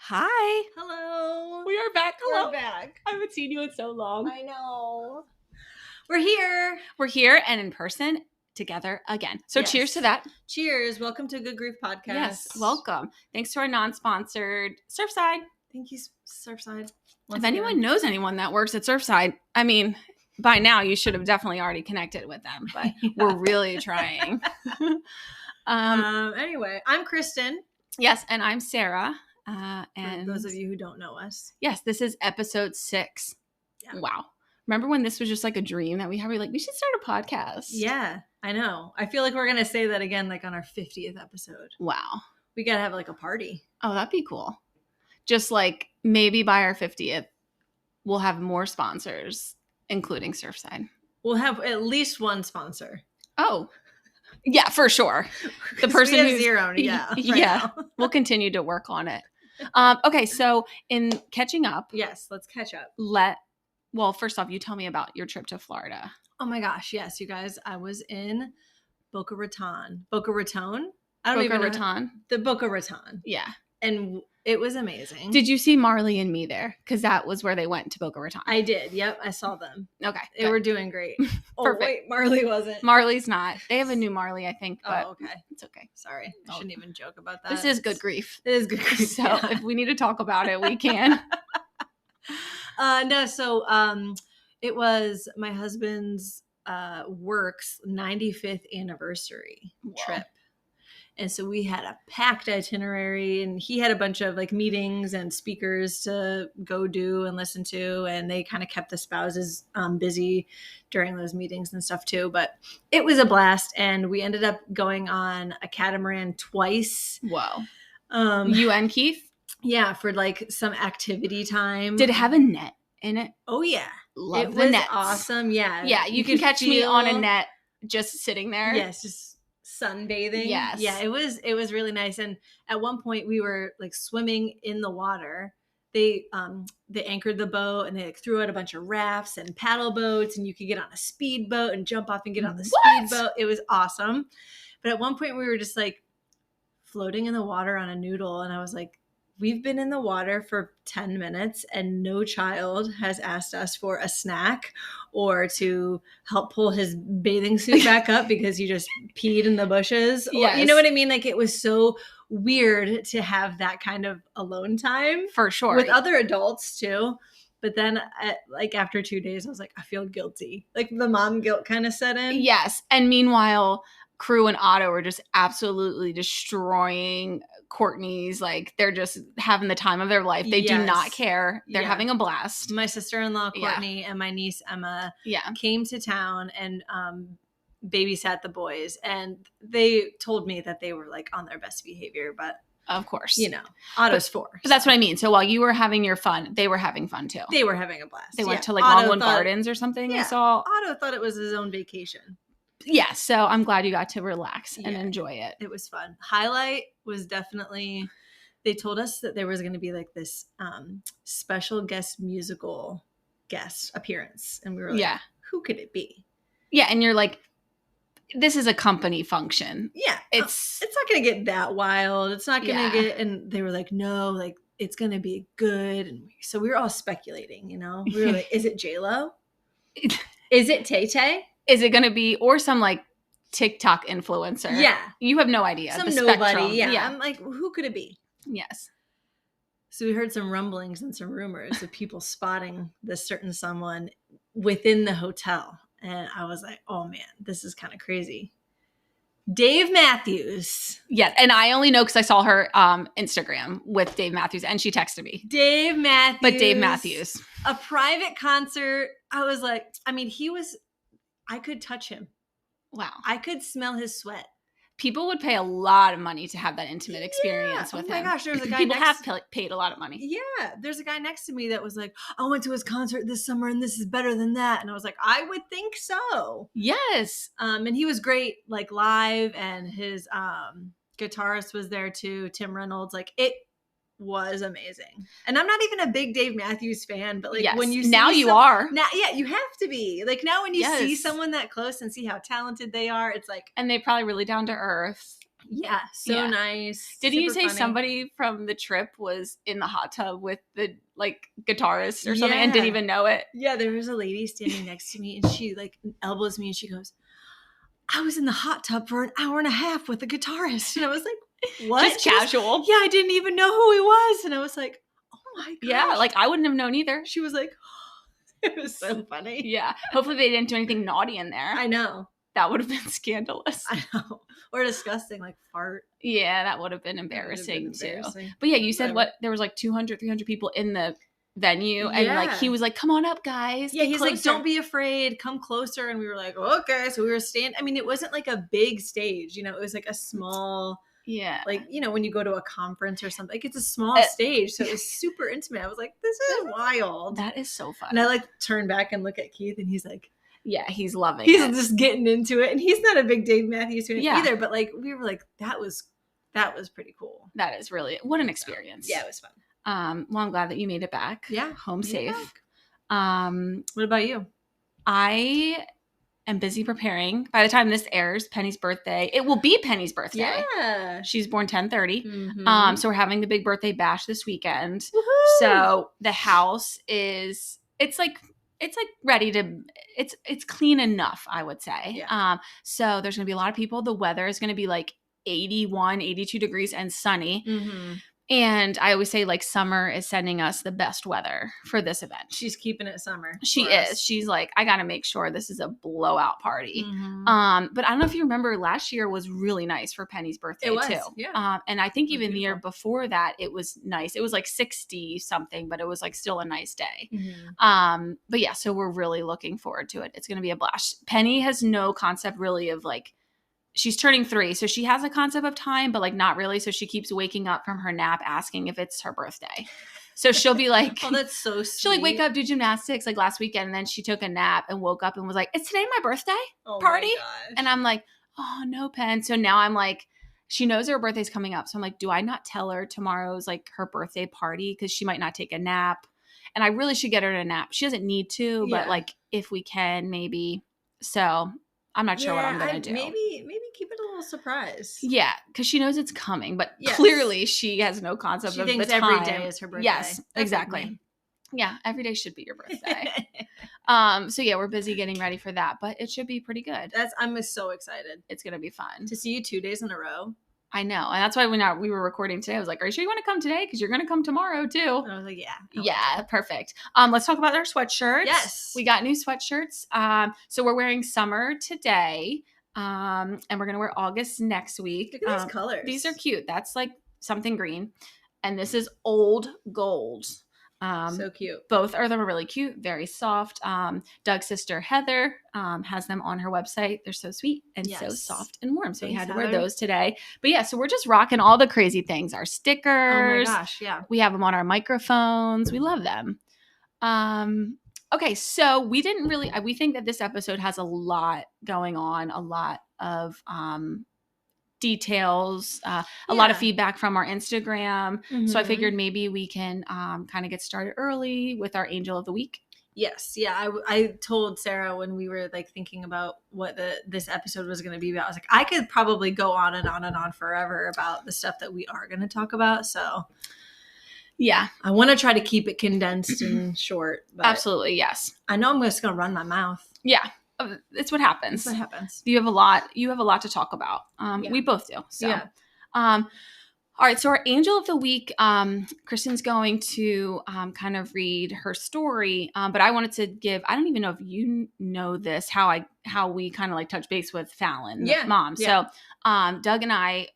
Hi. Hello. We are back. Hello. We're back. I haven't seen you in so long. I know. We're here. We're here and in person together again. So Yes. cheers to that. Cheers. Welcome to Good Grief Podcast. Yes, welcome. Thanks to our non-sponsored Surfside. Thank you, Surfside. If anyone knows anyone that works at Surfside, I mean, by now you should have definitely already connected with them, but we're really trying. Anyway, I'm Kristen. Yes, and I'm Sarah. And for those of you who don't know us. Yes, this is episode 6. Yeah. Wow. Remember when this was just like a dream that we had? We were like, we should start a podcast. Yeah, I know. I feel like we're going to say that again, like on our 50th episode. Wow. We got to have like a party. Oh, that'd be cool. Just like maybe by our 50th, we'll have more sponsors, including Surfside. We'll have at least one sponsor. Oh, yeah, for sure. The person who's zero. Yeah. Now. We'll continue to work on it. Okay, so in catching up. Yes, let's catch up. Well, first off, you tell me about your trip to Florida. Oh my gosh, yes, you guys. I was in Boca Raton. Boca Raton? I don't even know. Raton? The Boca Raton. Yeah. And it was amazing. Did you see Marley and me there? Because that was where they went to Boca Raton. I did. Yep, I saw them. Okay. They were doing great. Oh, Perfect. wait, Marley wasn't. Marley's not. They have a new Marley, I think, but okay. It's okay. Sorry. I shouldn't even joke about that. This is good grief. It is good grief. So if we need to talk about it, we can. It was my husband's work's 95th anniversary trip. And so we had a packed itinerary, and he had a bunch of like meetings and speakers to go do and listen to. And they kind of kept the spouses busy during those meetings and stuff too. But it was a blast. And we ended up going on a catamaran twice. Whoa. You and Keith? Yeah. For like some activity time. Did it have a net in it? Oh yeah. Love the net. Awesome. Yeah. Yeah. You can catch me on a net just sitting there. Yes. Just sunbathing. Yes. Yeah, it was really nice. And at one point we were like swimming in the water. They anchored the boat, and they like threw out a bunch of rafts and paddle boats, and you could get on a speedboat and jump off and get on the speedboat. It was awesome. But at one point we were just like floating in the water on a noodle, and I was like, we've been in the water for 10 minutes and no child has asked us for a snack or to help pull his bathing suit back up because he just peed in the bushes. Yes. You know what I mean? Like, it was so weird to have that kind of alone time. For sure. With other adults too. But then after 2 days, I was like, I feel guilty. Like the mom guilt kind of set in. Yes. And meanwhile, Crew and Otto were just absolutely destroying Courtney's. Like, they're just having the time of their life. They do not care. They're having a blast. My sister-in-law Courtney and my niece Emma came to town and babysat the boys, and they told me that they were like on their best behavior. But of course, Otto's 4. But that's what I mean. So while you were having your fun, they were having fun too. They were having a blast. They went to like Longwood Gardens or something. Yeah, I saw. Otto thought it was his own vacation. Yeah, so I'm glad you got to relax and enjoy it. It was fun. Highlight was definitely, they told us that there was going to be like this special musical guest appearance. And we were like, who could it be? Yeah, and you're like, this is a company function. Yeah. It's not going to get that wild. It's not going to get, and they were like, no, like it's going to be good. And so we were all speculating, We were like, is it J-Lo? Is it Tay-Tay? Is it going to be, or some like TikTok influencer? Yeah. You have no idea. Some nobody. Yeah. I'm like, who could it be? Yes. So we heard some rumblings and some rumors of people spotting this certain someone within the hotel. And I was like, oh man, this is kind of crazy. Dave Matthews. Yeah. And I only know because I saw her Instagram with Dave Matthews, and she texted me. Dave Matthews. But Dave Matthews. A private concert. I was like, I could touch him. Wow. I could smell his sweat. People would pay a lot of money to have that intimate experience with him. Oh my gosh, there's a guy People have paid a lot of money. Yeah. There's a guy next to me that was like, I went to his concert this summer and this is better than that. And I was like, I would think so. Yes. And he was great, like live, and his guitarist was there too, Tim Reynolds. Like, it was amazing. And I'm not even a big Dave Matthews fan, but like when you see now you are. Now, you have to be. Like, now when you see someone that close and see how talented they are, it's like, and they probably really down to earth. Yeah, so nice. Didn't you say funny. somebody from the trip was in the hot tub with the like guitarist or something and didn't even know it? Yeah, there was a lady standing next to me and she like elbows me and she goes, I was in the hot tub for an hour and a half with a guitarist. And I was like, what? Just casual. Yeah, I didn't even know who he was. And I was like, oh my gosh. Yeah, like I wouldn't have known either. She was like, it was so funny. Yeah. Hopefully they didn't do anything naughty in there. I know. That would have been scandalous. I know. Or disgusting, like fart. Yeah, that would have been embarrassing too. But yeah, you said what? There was like 200, 300 people in the venue. And like he was like, come on up, guys. Yeah, he's closer. Like, don't be afraid. Come closer. And we were like, okay. So we were standing. I mean, it wasn't like a big stage. You know, it was like a small... Yeah. Like, you know, when you go to a conference or something, like it's a small stage. So it was super intimate. I was like, this is wild. That is so fun. And I like turn back and look at Keith and he's like, yeah, he's loving it. He's just getting into it. And he's not a big Dave Matthews fan either. But like, we were like, that was pretty cool. That is really, what an experience. Yeah, it was fun. Well, I'm glad that you made it back. Yeah. Home safe. What about you? I am busy preparing. By the time this airs, Penny's birthday. It will be Penny's birthday. Yeah. She's born 10/30. Mm-hmm. So we're having the big birthday bash this weekend. Woo-hoo! So the house is it's like ready to it's clean enough, I would say. Yeah. So there's gonna be a lot of people. The weather is gonna be like 81, 82 degrees and sunny. Mm-hmm. And I always say like summer is sending us the best weather for this event. She's keeping it summer. She is. She's like, I got to make sure this is a blowout party. Mm-hmm. But I don't know if you remember, last year was really nice for Penny's birthday too. Yeah. And I think even the year before that, it was nice. It was like 60 something, but it was like still a nice day. Mm-hmm. But yeah, so we're really looking forward to it. It's going to be a blast. Penny has no concept really of like, she's turning 3, so she has a concept of time, but like not really. So she keeps waking up from her nap asking if it's her birthday. So she'll be like, oh, that's so sweet. She'll like wake up, do gymnastics like last weekend, and then she took a nap and woke up and was like, "Is today my birthday party?" And I'm like, "Oh no, Pen." So now I'm like, she knows her birthday's coming up. So I'm like, do I not tell her tomorrow's like her birthday party because she might not take a nap? And I really should get her to nap. She doesn't need to, but like if we can, maybe. So I'm not sure what I'm gonna do. Maybe keep it a little surprise. Yeah, because she knows it's coming, but clearly she has no concept of the time. She thinks every day is her birthday. Yes, exactly. Yeah, every day should be your birthday. So yeah, we're busy getting ready for that, but it should be pretty good. I'm so excited. It's gonna be fun to see you 2 days in a row. I know, and that's why when we were recording today, I was like, "Are you sure you want to come today? Because you're going to come tomorrow too." And I was like, "Yeah, yeah, perfect." Let's talk about our sweatshirts. Yes, we got new sweatshirts. So we're wearing summer today, and we're going to wear August next week. Look at these colors; these are cute. That's like something green, and this is old gold. So cute. Both of them are really cute, very soft. Doug's sister Heather has them on her website. They're so sweet and so soft and warm. So we had to wear those today. But yeah, so we're just rocking all the crazy things. Our stickers. Oh my gosh, yeah. We have them on our microphones. We love them. Okay, so we think that this episode has a lot going on, a lot of details, a lot of feedback from our Instagram. Mm-hmm. So I figured maybe we can kind of get started early with our Angel of the Week. Yes. Yeah. I told Sarah when we were like thinking about what this episode was going to be about, I was like, I could probably go on and on and on forever about the stuff that we are going to talk about. So yeah, I want to try to keep it condensed and short. But absolutely. Yes. I know I'm just going to run my mouth. Yeah. It's what happens. That's what happens. You have a lot to talk about. We both do. So, yeah. All right. So our Angel of the Week, Kristen's going to kind of read her story. But I wanted to give, I don't even know if you know this, how we kind of like touch base with Fallon, mom. Yeah. So Doug and I,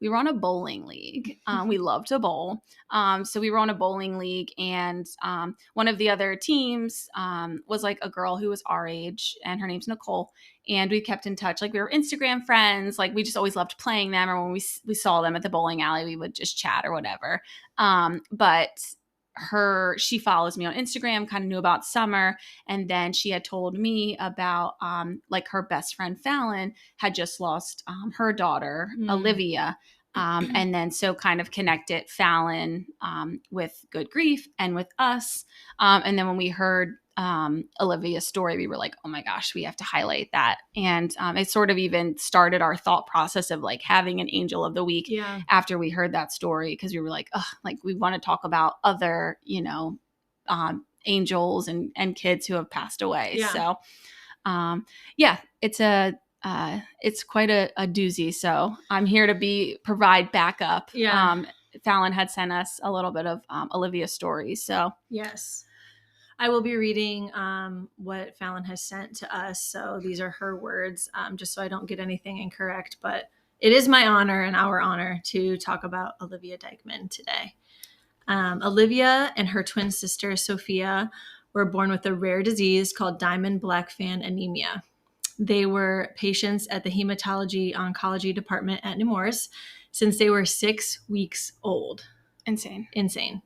we were on a bowling league. We love to bowl. So we were on a bowling league, and one of the other teams was like a girl who was our age, and her name's Nicole. And we kept in touch. Like we were Instagram friends. Like we just always loved playing them. Or when we saw them at the bowling alley, we would just chat or whatever. But she follows me on Instagram, kind of knew about Summer. And then she had told me about like her best friend Fallon had just lost her daughter, Olivia. And then so kind of connected Fallon with Good Grief and with us. And then when we heard Olivia's story, we were like, oh my gosh, we have to highlight that. And it sort of even started our thought process of like having an angel of the week after we heard that story, because we were like, oh, like we want to talk about other, angels and kids who have passed away. So it's quite a doozy. So I'm here to provide backup. Fallon had sent us a little bit of Olivia's stories. So yes. I will be reading what Fallon has sent to us. So these are her words, just so I don't get anything incorrect. But it is my honor and our honor to talk about Olivia Dykman today. Olivia and her twin sister, Sophia, were born with a rare disease called Diamond Blackfan anemia. They were patients at the Hematology Oncology Department at Nemours since they were 6 weeks old. Insane.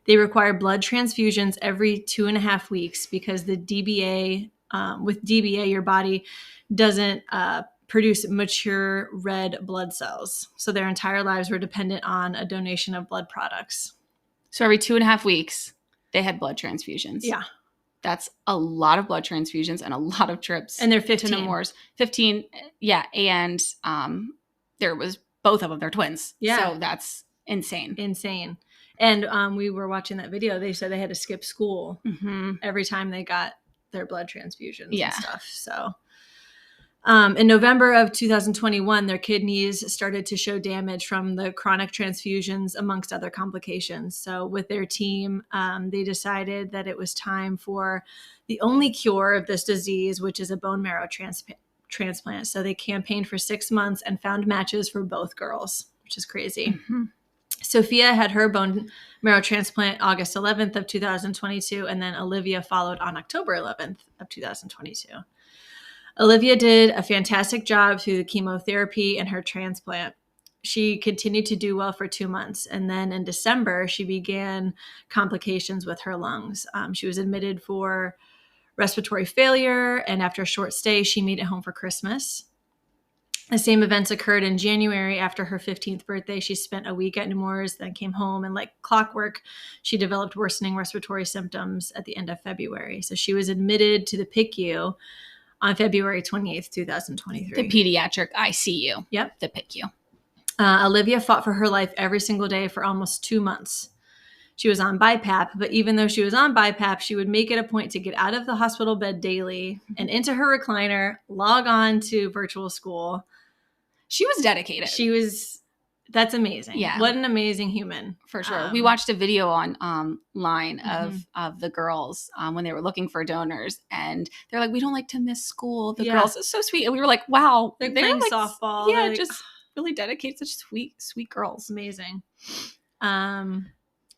They require blood transfusions every 2.5 weeks because the DBA, with DBA, your body doesn't produce mature red blood cells. So their entire lives were dependent on a donation of blood products. So every 2.5 weeks, they had blood transfusions. Yeah. That's a lot of blood transfusions and a lot of trips. And they're 15. To Nemours. 15, yeah. And there was both of them, they're twins. Yeah. So that's insane. And we were watching that video. They said they had to skip school every time they got their blood transfusions and stuff. So in November of 2021, their kidneys started to show damage from the chronic transfusions, amongst other complications. So with their team, they decided that it was time for the only cure of this disease, which is a bone marrow transplant. So they campaigned for 6 months and found matches for both girls, which is crazy. Sophia had her bone marrow transplant August 11th of 2022, and then Olivia followed on October 11th of 2022. Olivia did a fantastic job through the chemotherapy and her transplant. She continued to do well for 2 months, and then in December, she began complications with her lungs. She was admitted for respiratory failure, and after a short stay, she made it home for Christmas. The same events occurred in January. After her 15th birthday, she spent a week at Nemours, then came home, and like clockwork, she developed worsening respiratory symptoms at the end of February. So she was admitted to the PICU on February 28th, 2023. The pediatric ICU. Yep. The PICU. Olivia fought for her life every single day for almost 2 months. She was on BiPAP, but even though she was on BiPAP, she would make it a point to get out of the hospital bed daily and into her recliner, log on to virtual school. She was dedicated. That's amazing. Yeah. What an amazing human. For sure. We watched a video online of the girls when they were looking for donors, and they're like, we don't like to miss school. The girls are so sweet. And we were like, wow. They're playing like, softball. Yeah, like, just really dedicated. Such sweet girls. Amazing.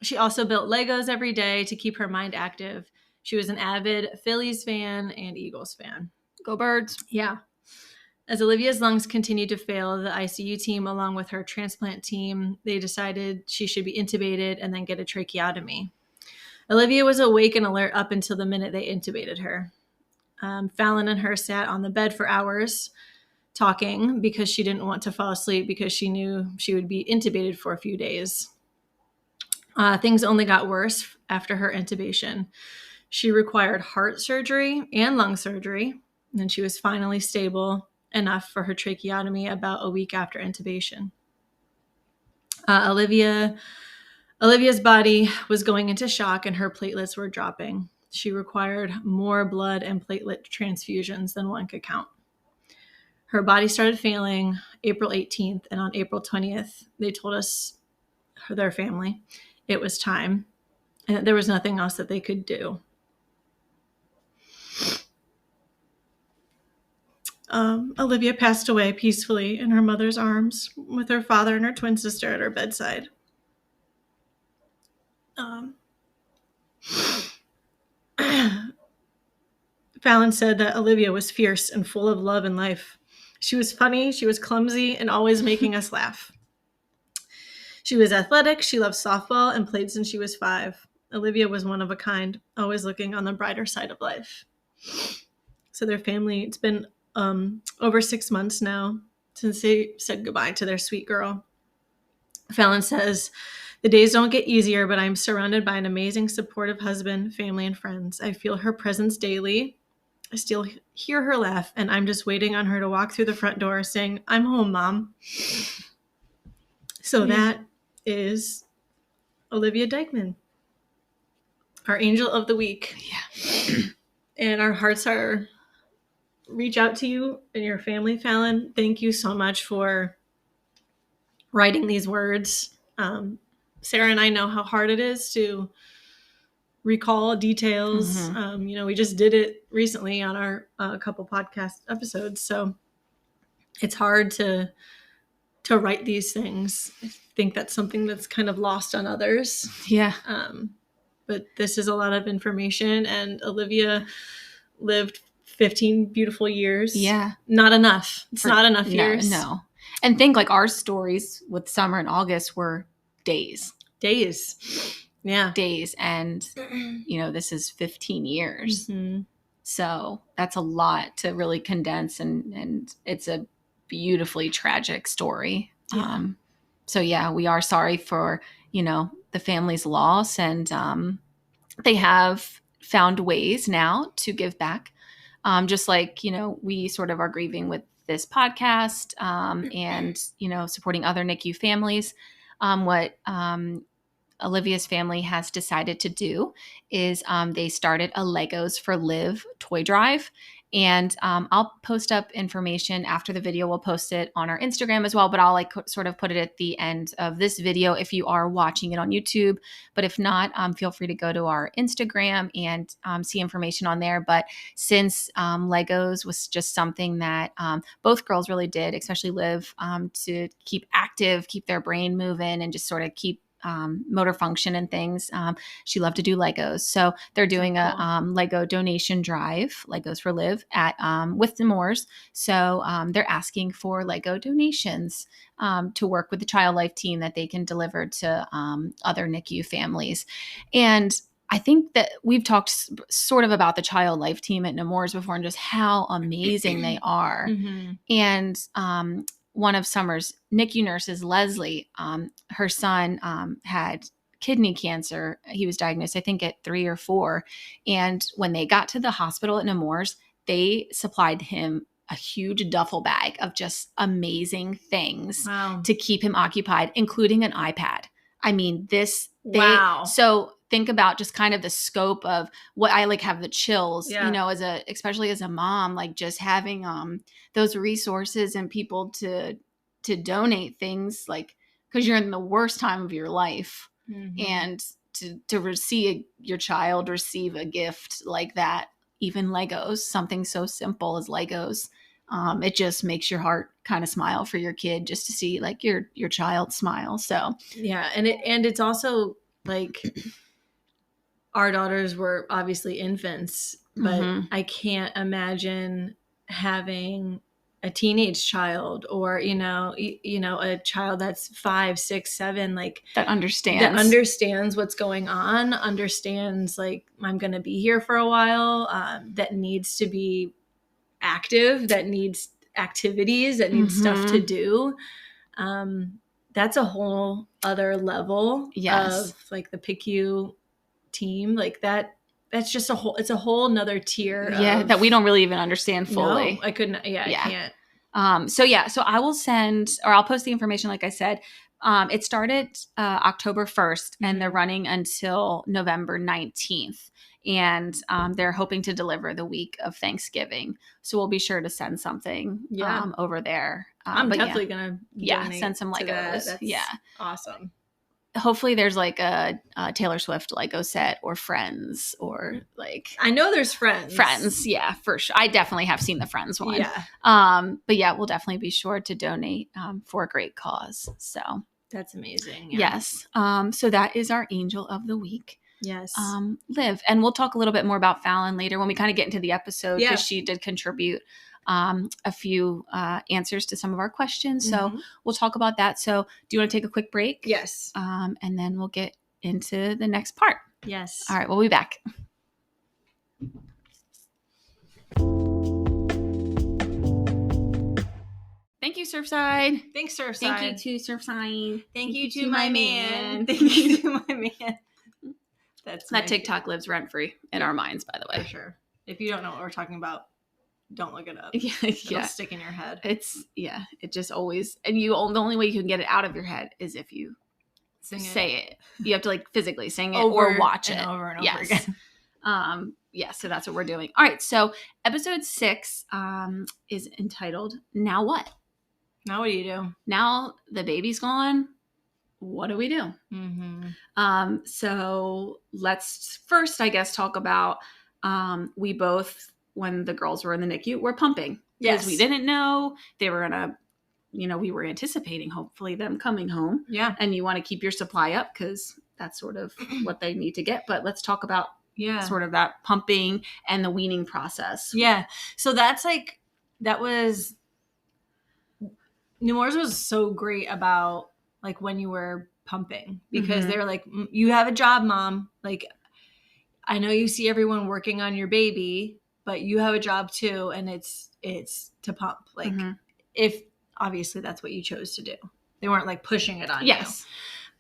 She also built Legos every day to keep her mind active. She was an avid Phillies fan and Eagles fan. Go Birds. Yeah. As Olivia's lungs continued to fail, the ICU team, along with her transplant team, they decided she should be intubated and then get a tracheotomy. Olivia was awake and alert up until the minute they intubated her. Fallon and her sat on the bed for hours talking because she didn't want to fall asleep because she knew she would be intubated for a few days. Things only got worse after her intubation. She required heart surgery and lung surgery, and then she was finally stable enough for her tracheotomy about a week after intubation. Olivia's body was going into shock and her platelets were dropping. She required more blood and platelet transfusions than one could count. Her body started failing April 18th, and on April 20th, they told us, their family, it was time, and that there was nothing else that they could do. Olivia passed away peacefully in her mother's arms with her father and her twin sister at her bedside. Fallon said that Olivia was fierce and full of love and life. She was funny, she was clumsy, and always making us laugh. She was athletic, she loved softball, and played since she was 5. Olivia was one of a kind, always looking on the brighter side of life. So their family, it's been over 6 months now since they said goodbye to their sweet girl. Fallon says The days don't get easier, but I'm surrounded by an amazing, supportive husband, family, and friends. I feel her presence daily. I still hear her laugh, and I'm just waiting on her to walk through the front door saying, I'm home, Mom. So that is Olivia Dykeman, our angel of the week. Yeah. And our hearts are reach out to you and your family, Fallon. Thank you so much for writing these words. Sarah and I know how hard it is to recall details. Mm-hmm. We just did it recently on our couple podcast episodes, so it's hard to write these things. I think that's something that's kind of lost on others. Yeah. But this is a lot of information, and Olivia lived 15 beautiful years. Yeah. Not enough. It's not enough years. No. And think like our stories with Summer and August were days. Yeah. Days. And, this is 15 years. Mm-hmm. So that's a lot to really condense. And it's a beautifully tragic story. Yeah. So yeah, we are sorry for, the family's loss. And they have found ways now to give back. Just like, we sort of are grieving with this podcast and, supporting other NICU families. What Olivia's family has decided to do is they started a Legos for Live toy drive. And I'll post up information after the video. We'll post it on our Instagram as well, but I'll sort of put it at the end of this video if you are watching it on YouTube. But if not, feel free to go to our Instagram and see information on there. But since Legos was just something that both girls really did, especially Liv, to keep active, keep their brain moving, and just sort of keep motor function and things. She loved to do Legos. So they're doing a Lego donation drive, Legos for Live, at with Nemours. So they're asking for Lego donations to work with the Child Life team that they can deliver to other NICU families. And I think that we've talked sort of about the Child Life team at Nemours before and just how amazing they are. Mm-hmm. And one of Summer's NICU nurses, Leslie, her son had kidney cancer. He was diagnosed, I think, at 3 or 4. And when they got to the hospital at Nemours, they supplied him a huge duffel bag of just amazing things to keep him occupied, including an iPad. I mean, so think about just kind of the scope of what I have the chills, especially as a mom, just having those resources and people to donate things, because you're in the worst time of your life. Mm-hmm. And to your child receive a gift like that, even Legos, something so simple as Legos, it just makes your heart kind of smile for your kid just to see your child smile. So yeah, and it's also our daughters were obviously infants, but mm-hmm. I can't imagine having a teenage child or a child that's 5, 6, 7 that understands what's going on, understands I'm going to be here for a while, that needs to be active, that needs activities, that needs mm-hmm. stuff to do. That's a whole other level of the PICU team. That's just it's a whole nother tier that we don't really even understand fully. No, I couldn't. I can't. So I will I'll post the information. Like I said, it started October 1st mm-hmm. and they're running until November 19th. And they're hoping to deliver the week of Thanksgiving. So we'll be sure to send something over there. I'm definitely going to send some Legos. That's awesome. Hopefully there's a Taylor Swift Lego set or Friends or I know there's Friends. Friends, yeah, for sure. I definitely have seen the Friends one. Yeah. But yeah, we'll definitely be sure to donate for a great cause. So that's amazing. Yeah. Yes. So that is our Angel of the Week. Yes. Liv. And we'll talk a little bit more about Fallon later when we kind of get into the episode because she did contribute a few answers to some of our questions. Mm-hmm. So we'll talk about that. So do you want to take a quick break? Yes. And then we'll get into the next part. Yes. All right. We'll be back. Thank you Surfside. Thanks, Surfside. Thank you to Surfside. Thank you to my man. Thank you to my man. That TikTok lives rent free in our minds, by the way. For sure. If you don't know what we're talking about, don't look it up. Yeah, It'll stick in your head. It just always, and the only way you can get it out of your head is if you say it. You have to like physically sing it or watch it over and over again. So that's what we're doing. All right, so episode 6 is entitled Now What? Now what do you do? Now the baby's gone. What do we do? Mm-hmm. So let's first, I guess, talk about we both, when the girls were in the NICU, were pumping. Because we didn't know they were gonna, we were anticipating hopefully them coming home. Yeah. And you want to keep your supply up because that's sort of what they need to get. But let's talk about sort of that pumping and the weaning process. Yeah. So Nemours was so great about like when you were pumping because they were like, you have a job, Mom. Like, I know you see everyone working on your baby, but you have a job too. And it's to pump. Like if obviously that's what you chose to do. They weren't like pushing it on you.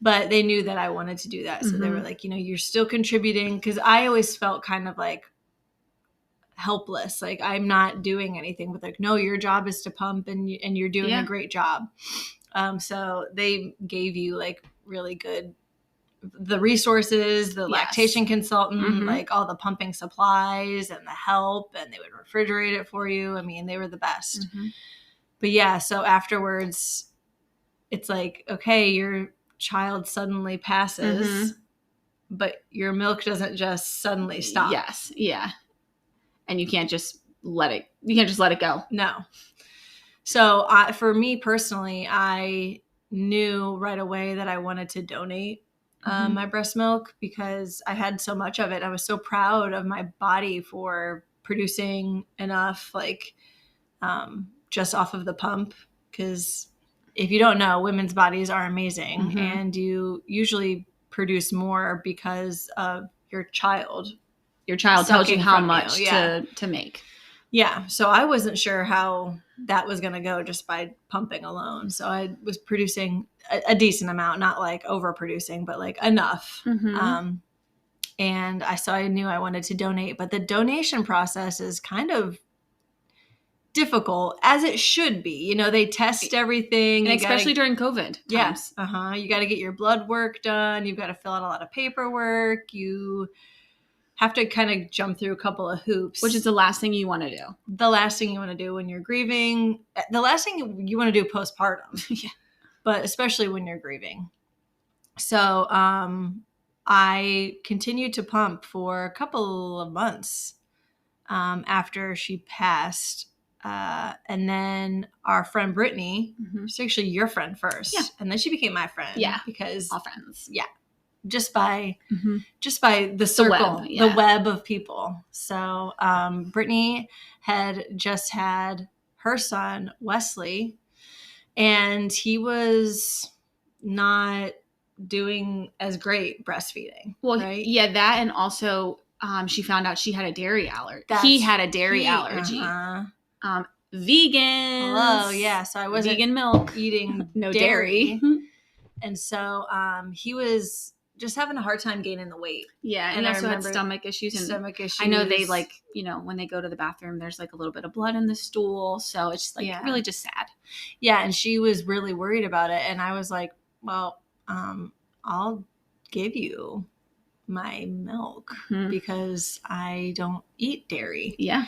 But they knew that I wanted to do that. So they were like, you're still contributing. Cause I always felt kind of like helpless. Like I'm not doing anything, but like, no, your job is to pump and you're doing a great job. So they gave you like really good, the resources, the lactation consultant, like all the pumping supplies and the help, and they would refrigerate it for you. I mean, they were the best. But yeah, so afterwards it's like, okay, your child suddenly passes, but your milk doesn't just suddenly stop. Yes. Yeah. And you can't just let it go. No. So for me personally, I knew right away that I wanted to donate my breast milk because I had so much of it. I was so proud of my body for producing enough, like just off of the pump. Because if you don't know, women's bodies are amazing and you usually produce more because of your child. Your child tells you how much to make. Yeah. So I wasn't sure how that was going to go just by pumping alone. So I was producing a decent amount, not like overproducing, but like enough. And I knew I wanted to donate, but the donation process is kind of difficult, as it should be. They test everything. And especially during COVID times. You got to get your blood work done. You've got to fill out a lot of paperwork. You have to kind of jump through a couple of hoops. Which is the last thing you want to do. The last thing you want to do when you're grieving. The last thing you want to do postpartum. But especially when you're grieving. So I continued to pump for a couple of months after she passed. And then our friend Brittany, she's actually your friend first. Yeah. And then she became my friend. Yeah. Because all friends. Yeah. Just by the circle, the web of people. So Brittany had just had her son, Wesley, and he was not doing as great breastfeeding. Well, right? Yeah, that, and also she found out she had a dairy allergy. He had a dairy allergy. Vegan. Hello, yeah. So I wasn't vegan milk, eating no dairy. And so he was just having a hard time gaining the weight. Yeah, and he also had stomach issues. I know they when they go to the bathroom, there's like a little bit of blood in the stool. So it's just like really just sad. Yeah, and she was really worried about it. And I was like, well, I'll give you my milk because I don't eat dairy. Yeah.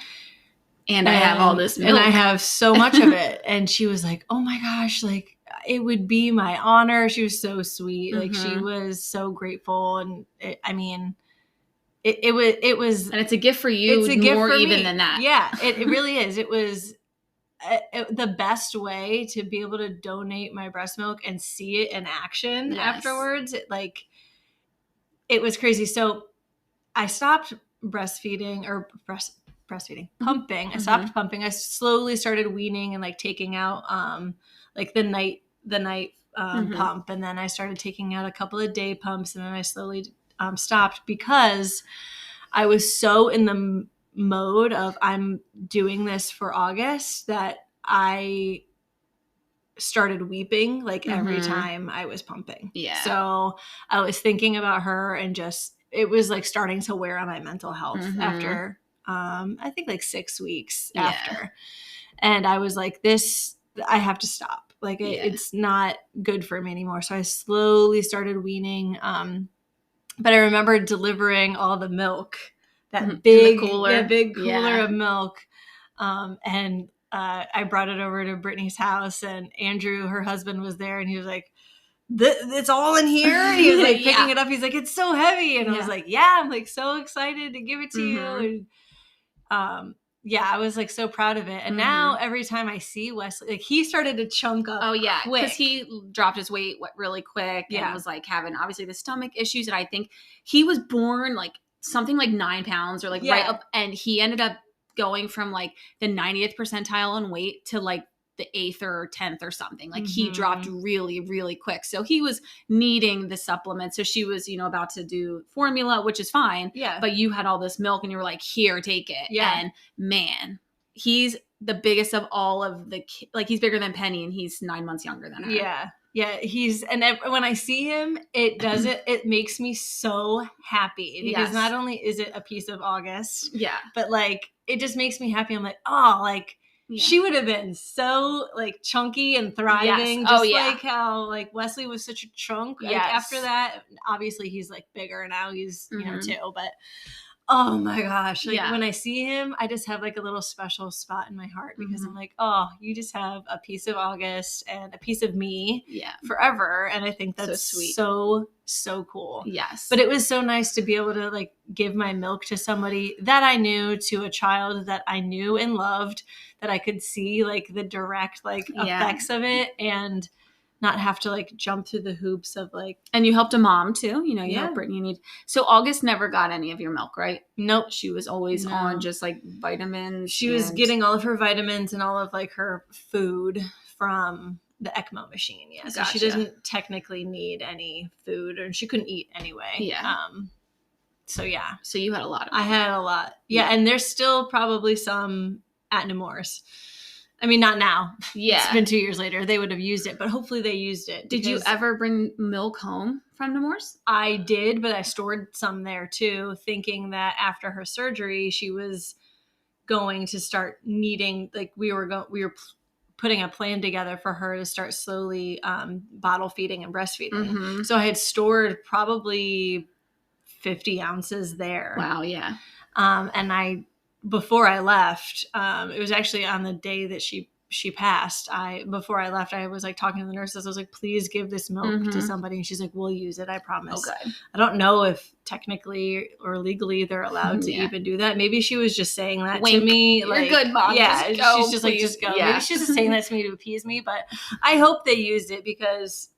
And I have all this milk. And I have so much of it. And she was like, oh my gosh, like, it would be my honor. She was so sweet. Like, she was so grateful. And it was. And it's a gift for you. It's a gift more for even me. Than that. Yeah, it really is. It was the best way to be able to donate my breast milk and see it in action afterwards. It was crazy. So I stopped breastfeeding pumping. I stopped pumping. I slowly started weaning and like taking out like the night pump, and then I started taking out a couple of day pumps, and then I slowly stopped because I was so in the mode of I'm doing this for August that I started weeping like every Mhm. time I was pumping. Yeah. So I was thinking about her, and just, it was like starting to wear on my mental health Mhm. after, I think like 6 weeks Yeah. after. And I was like, I have to stop. Like Yeah. it's not good for me anymore. So I slowly started weaning. But I remember delivering all the milk, that In the big, cooler. big cooler Yeah. of milk. And I brought it over to Brittany's house, and Andrew, her husband, was there, and he was like, it's all in here. And he was like picking Yeah. it up. He's like, it's so heavy. And I was Yeah. like, yeah, I'm like so excited to give it to you. Mhm. And yeah, I was like so proud of it. And now Mhm. every time I see Wesley, like he started to chunk up Oh yeah, because quick. he dropped his weight really quick and Yeah. was like having obviously the stomach issues, and I think he was born like something like 9 pounds or like right Yeah. up, and he ended up going from like the 90th percentile in weight to like the 8th or 10th or something. Like he dropped really, really quick. So he was needing the supplement. So she was, about to do formula, which is fine. Yeah. But you had all this milk and you were like, here, take it. Yeah. And man, he's the biggest of all of the like he's bigger than Penny and he's 9 months younger than her. Yeah. Yeah, when I see him, it makes me so happy, because Yes. not only is it a piece of August, Yeah. but like it just makes me happy. I'm like, oh, like Yeah. she would have been so like chunky and thriving, Yes. just Oh, yeah. like how like Wesley was such a chunk. Like Yes. after that, obviously he's like bigger now. He's Mhm. too, but oh my gosh, like Yeah. when I see him, I just have like a little special spot in my heart, because I'm Mhm. like, oh, you just have a piece of August and a piece of me Yeah. forever. And I think So that's sweet. so cool. Yes. But it was so nice to be able to like give my milk to somebody that I knew, to a child that I knew and loved, that I could see like the direct like Yeah. effects of it, and not have to like jump through the hoops of like. And you helped a mom too. You Yeah. helped Brittany need. So August never got any of your milk, right? Nope. She was always No. on just like vitamins. She was getting all of her vitamins and all of like her food from the ECMO machine. Yeah. So she Gotcha. doesn't technically need any food, and she couldn't eat anyway. Yeah. So yeah. So you had a lot of I milk. had a lot. Yeah. And there's still probably some at Nemours. I mean, not now. Yeah. It's been 2 years later. They would have used it, but hopefully they used it. Did you ever bring milk home from Nemours? I did, but I stored some there too, thinking that after her surgery, she was going to start needing, like we were putting a plan together for her to start slowly bottle feeding and breastfeeding. Mhm. So I had stored probably 50 ounces there. Wow. Yeah. And before I left, it was actually on the day that she passed. Before I left, I was like talking to the nurses. I was like, please give this milk to somebody. And she's like, we'll use it. I promise. Okay. I don't know if technically or legally they're allowed to even do that. Maybe she was just saying that Wink. to me. You're like, good, Mom. Yeah. Just go, she's just please. like, just go. Yeah. Maybe she's just saying that to me to appease me, but I hope they used it, because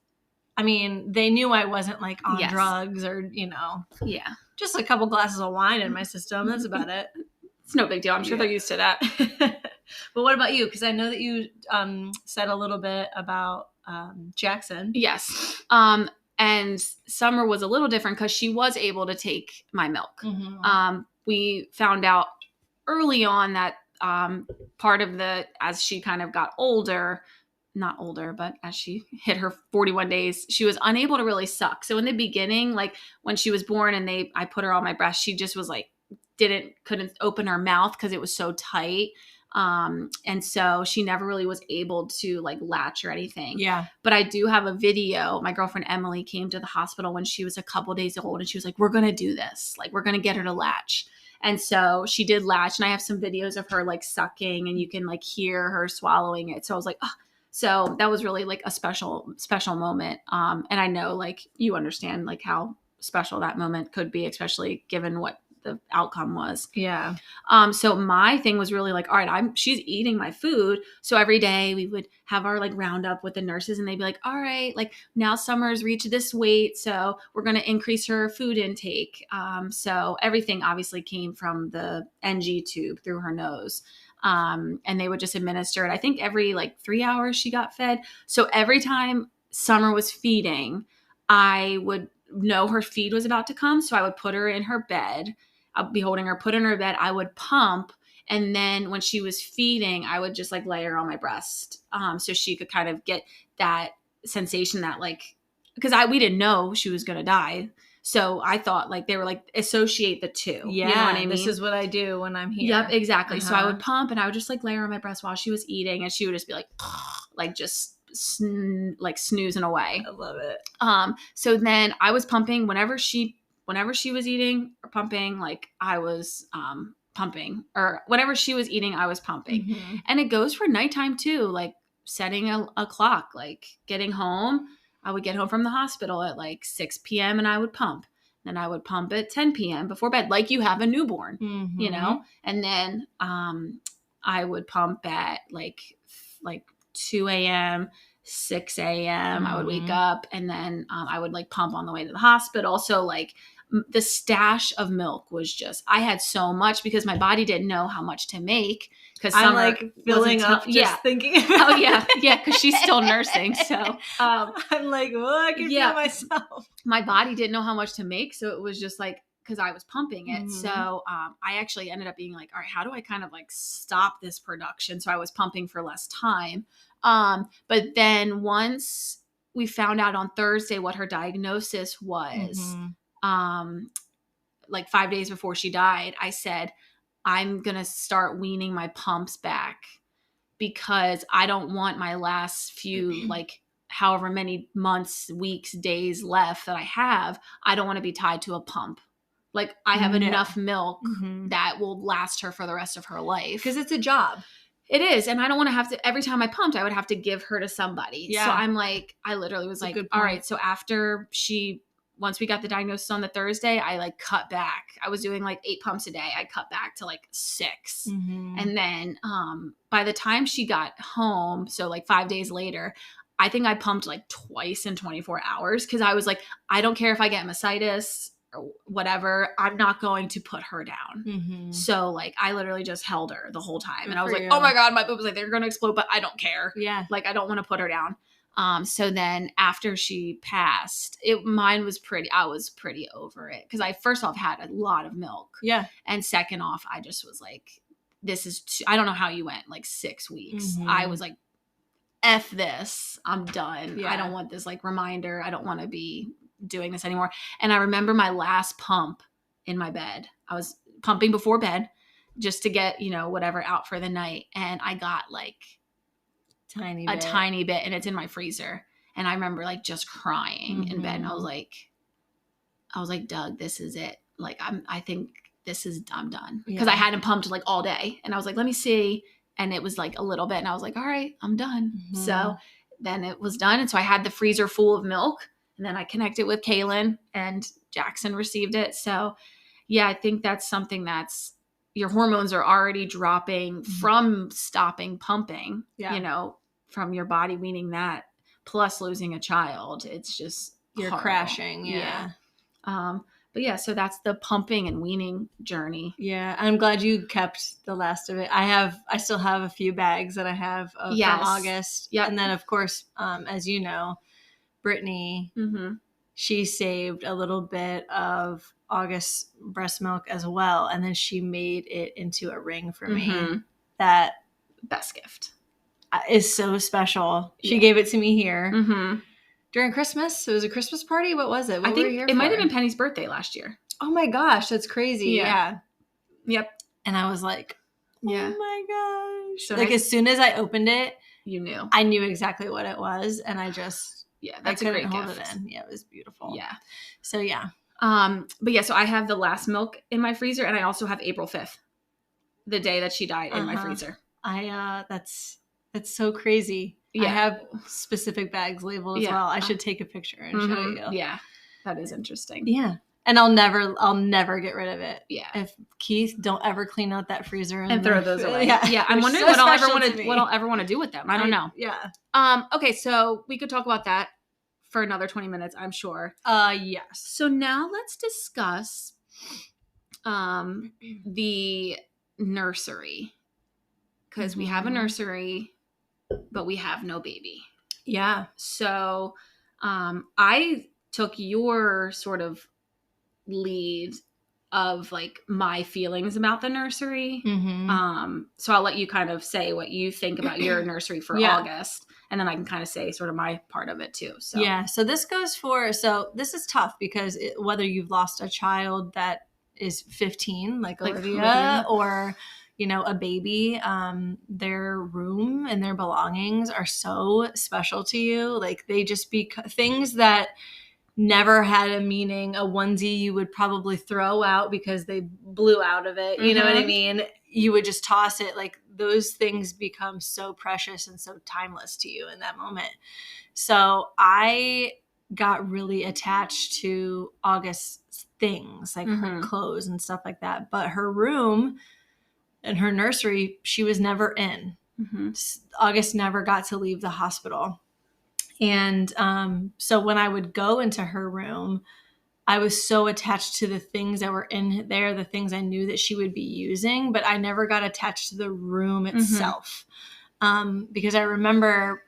I mean, they knew I wasn't like on drugs or, Yeah. just a couple glasses of wine in my system. That's about it. It's no big deal. I'm sure they're used to that. But what about you? Because I know that you said a little bit about Jackson. Yes. And Summer was a little different because she was able to take my milk. Mm-hmm. We found out early on that part of as she kind of got older, not older, but as she hit her 41 days, she was unable to really suck. So in the beginning, like when she was born and I put her on my breast, she just was like, couldn't open her mouth because it was so tight. And so she never really was able to like latch or anything. Yeah. But I do have a video. My girlfriend Emily came to the hospital when she was a couple days old, and she was like, we're going to do this. Like, we're going to get her to latch. And so she did latch, and I have some videos of her like sucking, and you can like hear her swallowing it. So I was like, oh. So that was really like a special moment. And I know like you understand like how special that moment could be, especially given what the outcome was. Yeah. So my thing was really like, all right, she's eating my food. So every day we would have our like roundup with the nurses, and they'd be like, all right, like now Summer's reached this weight, so we're going to increase her food intake. So everything obviously came from the NG tube through her nose. And they would just administer it. I think every like 3 hours she got fed. So every time Summer was feeding, I would know her feed was about to come. So I would put her in her bed. I'll be holding her, put her in her bed. I would pump, And then when she was feeding, I would just like lay her on my breast, so she could kind of get that sensation that like, because we didn't know she was gonna die. So I thought like they were like associate the two. Yeah, you know what I mean? This is what I do when I'm here. Yep, exactly. So I would pump and I would just like lay her on my breast while she was eating, and she would just be like just like snoozing away. I love it. So then I was pumping whenever she was eating or pumping, like I was pumping, or whenever she was eating, I was pumping. Mm-hmm. And it goes for nighttime too, like setting a clock, like getting home. I would get home from the hospital at like 6 p.m. and I would pump. Then I would pump at 10 p.m. before bed, like you have a newborn, Mm-hmm. you know? And then I would pump at like 2 a.m., 6 a.m. I would wake up, and then I would like pump on the way to the hospital. So like the stash of milk was just, I had so much because my body didn't know how much to make. Because I'm like filling up just thinking about because she's still nursing. So I'm like, well, I can feel myself. My body didn't know how much to make, so it was just like, because I was pumping it. So I actually ended up being like, all right, how do I kind of like stop this production? So I was pumping for less time. But then once we found out on Thursday what her diagnosis was, like 5 days before she died, I said, I'm going to start weaning my pumps back because I don't want my last few, like however many months, weeks, days left that I have. I don't want to be tied to a pump. Like I have enough milk that will last her for the rest of her life. Because it's a job. It is. And I don't want to have to, every time I pumped, I would have to give her to somebody. Yeah. So I'm like, I literally was like, all right. So after once we got the diagnosis on the Thursday, I like cut back. I was doing like 8 pumps a day. I cut back to like 6. And then by the time she got home, so like 5 days later, I think I pumped like twice in 24 hours. Cause I was like, I don't care if I get mastitis or whatever, I'm not going to put her down. So like I literally just held her the whole time. And I was like, oh my God, my boobs, like they're going to explode, but I don't care. Yeah. Like I don't want to put her down. So then after she passed, I was pretty over it. Cause I first off had a lot of milk. Yeah. And second off, I just was like, I don't know how you went like 6 weeks. I was like, F this, I'm done. Yeah. I don't want this like reminder. I don't want to be doing this anymore. And I remember my last pump in my bed. I was pumping before bed just to get, whatever out for the night. And I got like a tiny bit, and it's in my freezer. And I remember like just crying in bed. And I was like, Doug, this is it. Like, I think I'm done. Because I hadn't pumped like all day. And I was like, let me see. And it was like a little bit. And I was like, all right, I'm done. So then it was done. And so I had the freezer full of milk. And then I connected with Kaylin, and Jackson received it. So yeah, I think that's something that's, your hormones are already dropping from stopping pumping, from your body weaning that, plus losing a child. It's just you're horrible. Crashing. Yeah. But yeah, so that's the pumping and weaning journey. Yeah. I'm glad you kept the last of it. I still have a few bags that I have from August. Yeah. And then of course, as you know, Brittany, she saved a little bit of August's breast milk as well. And then she made it into a ring for me. That best gift is so special. She gave it to me here during Christmas. It was a Christmas party. What was it? What I think it might have been Penny's birthday last year. Oh my gosh. That's crazy. Yeah. Yep. And I was like, oh my gosh. So like as soon as I opened it, you knew. I knew exactly what it was. And I just... Yeah, that's a great hold gift. It in. Yeah, it was beautiful. Yeah. So yeah. But yeah, so I have the last milk in my freezer, and I also have April 5th, the day that she died, in my freezer. That's so crazy. Yeah. I have specific bags labeled as well. I should take a picture and show you. Yeah. That is interesting. Yeah. And I'll never get rid of it. Yeah. If Keith, don't ever clean out that freezer and throw those away. Yeah. I'm wondering what I'll ever want to do with them. I don't know. Yeah. Okay. So we could talk about that for another 20 minutes, I'm sure. Yes. So now let's discuss, the nursery, because we have a nursery, but we have no baby. Yeah. So, I took your sort of lead of like my feelings about the nursery. So I'll let you kind of say what you think about your nursery for August, and then I can kind of say sort of my part of it too. So so this is tough because whether you've lost a child that is 15 like Olivia or a baby, their room and their belongings are so special to you. Like they just be things that never had a meaning. A onesie you would probably throw out because they blew out of it. You know what I mean? You would just toss it. Like those things become so precious and so timeless to you in that moment. So I got really attached to August's things, like her clothes and stuff like that. But her room and her nursery, she was never in. August never got to leave the hospital. And so when I would go into her room, I was so attached to the things that were in there, the things I knew that she would be using, but I never got attached to the room itself. Because I remember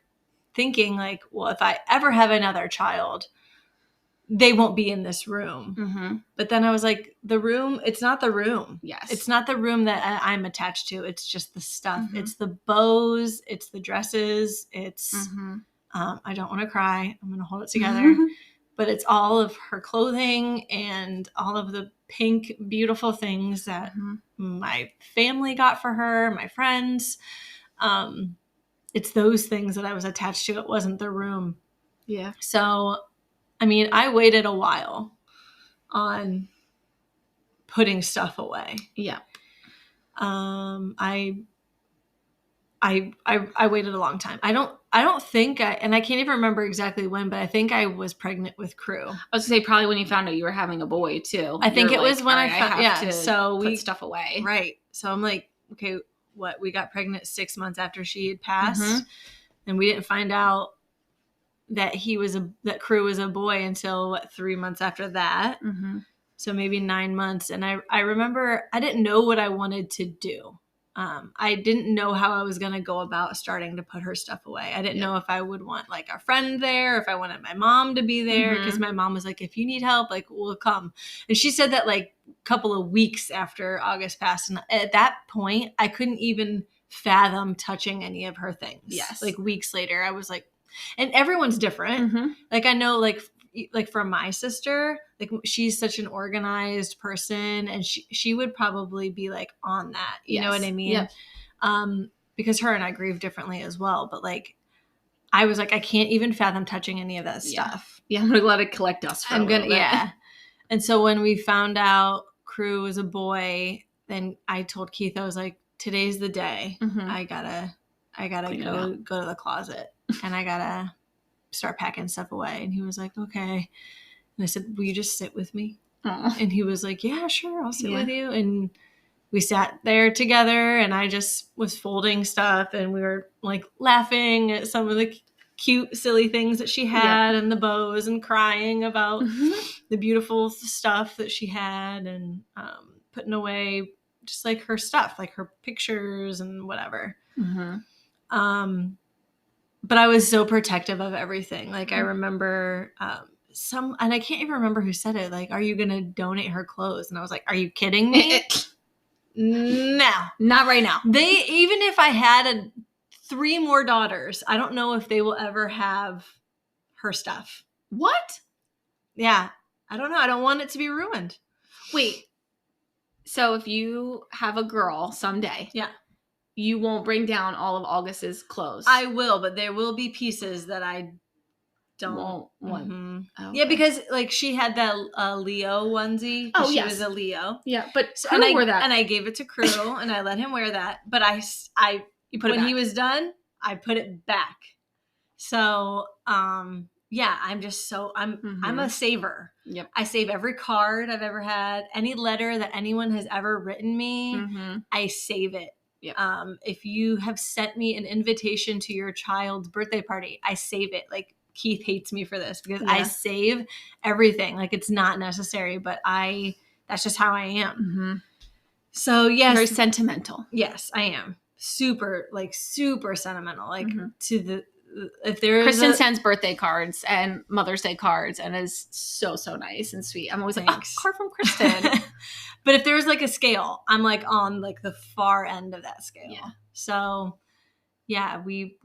thinking like, well, if I ever have another child, they won't be in this room. But then I was like, the room, it's not the room. Yes. It's not the room that I'm attached to. It's just the stuff. It's the bows. It's the dresses. It's... I don't want to cry. I'm going to hold it together. But it's all of her clothing and all of the pink, beautiful things that my family got for her, my friends. It's those things that I was attached to. It wasn't the room. Yeah. So, I mean, I waited a while on putting stuff away. Yeah. I waited a long time. I don't think and I can't even remember exactly when, but I think I was pregnant with Crew. I was gonna say probably when you found out you were having a boy too. I think it was when I found, so we put stuff away. Right. So I'm like, okay, we got pregnant 6 months after she had passed, and we didn't find out that that Crew was a boy until 3 months after that. So maybe 9 months. And I remember I didn't know what I wanted to do. I didn't know how I was going to go about starting to put her stuff away. I didn't know if I would want like a friend there, if I wanted my mom to be there, because my mom was like, if you need help, like we'll come. And she said that like a couple of weeks after August passed. And at that point, I couldn't even fathom touching any of her things. Yes. Like weeks later, I was like, and everyone's different. Like I know like for my sister, like she's such an organized person, and she would probably be like on that, you know what I mean? Because her and I grieve differently as well. But like, I was like, I can't even fathom touching any of that stuff. Yeah, I'm gonna let it collect dust for a little bit. Yeah. And so when we found out Crew was a boy, then I told Keith, I was like, today's the day. I gotta go to the closet, and I gotta start packing stuff away. And he was like, okay. And I said, will you just sit with me? And he was like, yeah, sure, I'll sit with you. And we sat there together, and I just was folding stuff, and we were like laughing at some of the cute, silly things that she had and the bows, and crying about the beautiful stuff that she had, and putting away just like her stuff, like her pictures and whatever. But I was so protective of everything. Like I remember and I can't even remember who said it. Like, are you going to donate her clothes? And I was like, are you kidding me? No, not right now. Even if I had 3 more daughters, I don't know if they will ever have her stuff. What? Yeah. I don't know. I don't want it to be ruined. Wait. So if you have a girl someday. Yeah. You won't bring down all of August's clothes. I will, but there will be pieces that I won't want. Okay. Yeah, because like she had that Leo onesie. Oh, she was a Leo. Yeah, but Crew wore that, and I gave it to Crew, and I let him wear that. But when he was done, I put it back. So yeah, I'm just I'm a saver. Yep. I save every card I've ever had, any letter that anyone has ever written me. I save it. Yep. If you have sent me an invitation to your child's birthday party, I save it. Like Keith hates me for this because I save everything. Like it's not necessary, but that's just how I am. So yes. Very sentimental. Yes, I am. Super sentimental. Like to if there is Kristen sends birthday cards and Mother's Day cards and is so nice and sweet. I'm always like, oh, card from Kristen. But if there's like a scale, I'm like on like the far end of that scale. Yeah. So yeah, we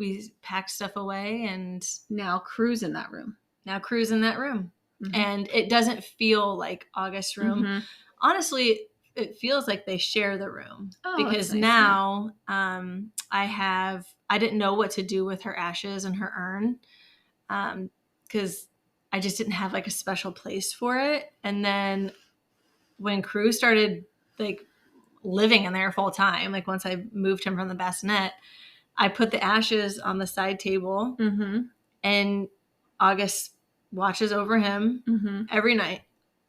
packed stuff away and now Crew's in that room. Mm-hmm. And it doesn't feel like August's room. Mm-hmm. Honestly, it feels like they share the room because nice, now I didn't know what to do with her ashes and her urn because I just didn't have like a special place for it. And then when Crew started like living in there full time, like once I moved him from the bassinet, I put the ashes on the side table and August watches over him every night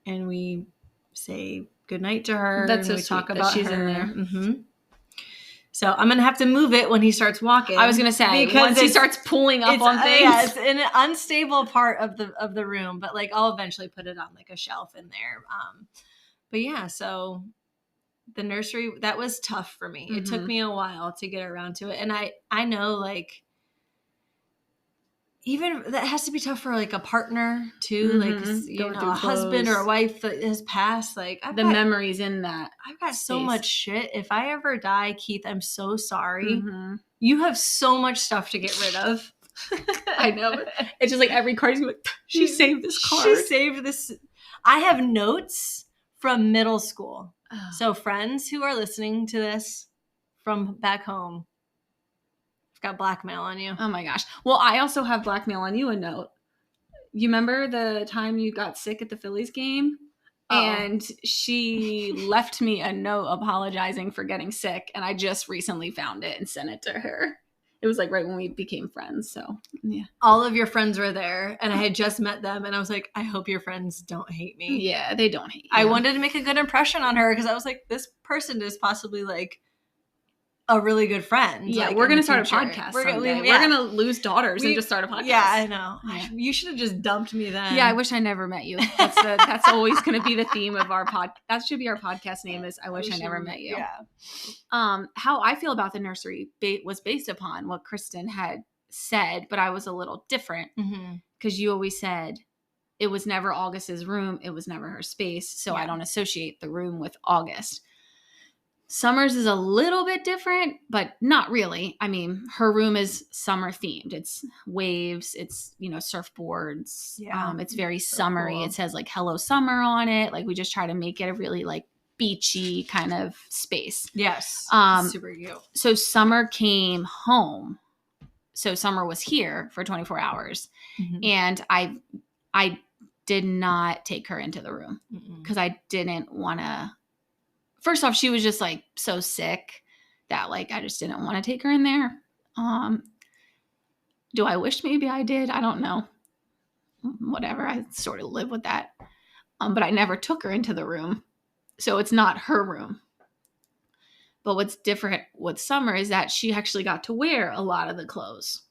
and we say good night to her. That's so we sweet talk about she's her. in there. Mm-hmm. So I'm gonna have to move it when he starts walking. I was gonna say because once he starts pulling up on things. Yeah, it's in an unstable part of the room, but like I'll eventually put it on like a shelf in there. But yeah, so the nursery, that was tough for me. It took me a while to get around to it, and I know like even that has to be tough for like a partner too, like you know, a husband or a wife that has passed. Like the memories in that. I've got so much shit. If I ever die, Keith, I'm so sorry. You have so much stuff to get rid of. I know. It's just like every card is like, she saved this card. She saved this. I have notes from middle school. Oh. So friends who are listening to this from back home, I've got blackmail on you. Oh my gosh. Well, I also have blackmail on you a note. You remember the time you got sick at the Phillies game? And she left me a note apologizing for getting sick. And I just recently found it and sent it to her. It was like right when we became friends. So yeah. All of your friends were there and I had just met them and I was like, I hope your friends don't hate me. Yeah, they don't hate you. I wanted to make a good impression on her because I was like, this person is possibly like a really good friend. Yeah, like, we're going to start a podcast someday. We're going to lose daughters and just start a podcast. Yeah, I know. Yeah. You should have just dumped me then. Yeah, I wish I never met you. That's always going to be the theme of our pod. That should be our podcast name is I wish I never met you. Yeah. How I feel about the nursery was based upon what Kristen had said, but I was a little different because you always said it was never August's room. It was never her space. So I don't associate the room with August. Summer's is a little bit different, but not really. I mean, her room is summer themed. It's waves. It's, you know, surfboards. Yeah. It's very summery. Cool. It says like Hello Summer on it. Like we just try to make it a really like beachy kind of space. Yes. Super cute. So Summer came home. So Summer was here for 24 hours. And I did not take her into the room because I didn't want to. First off, she was just like so sick that like I just didn't want to take her in there. Do I wish maybe I did? I don't know. Whatever. I sort of live with that. But I never took her into the room. So it's not her room. But what's different with Summer is that she actually got to wear a lot of the clothes.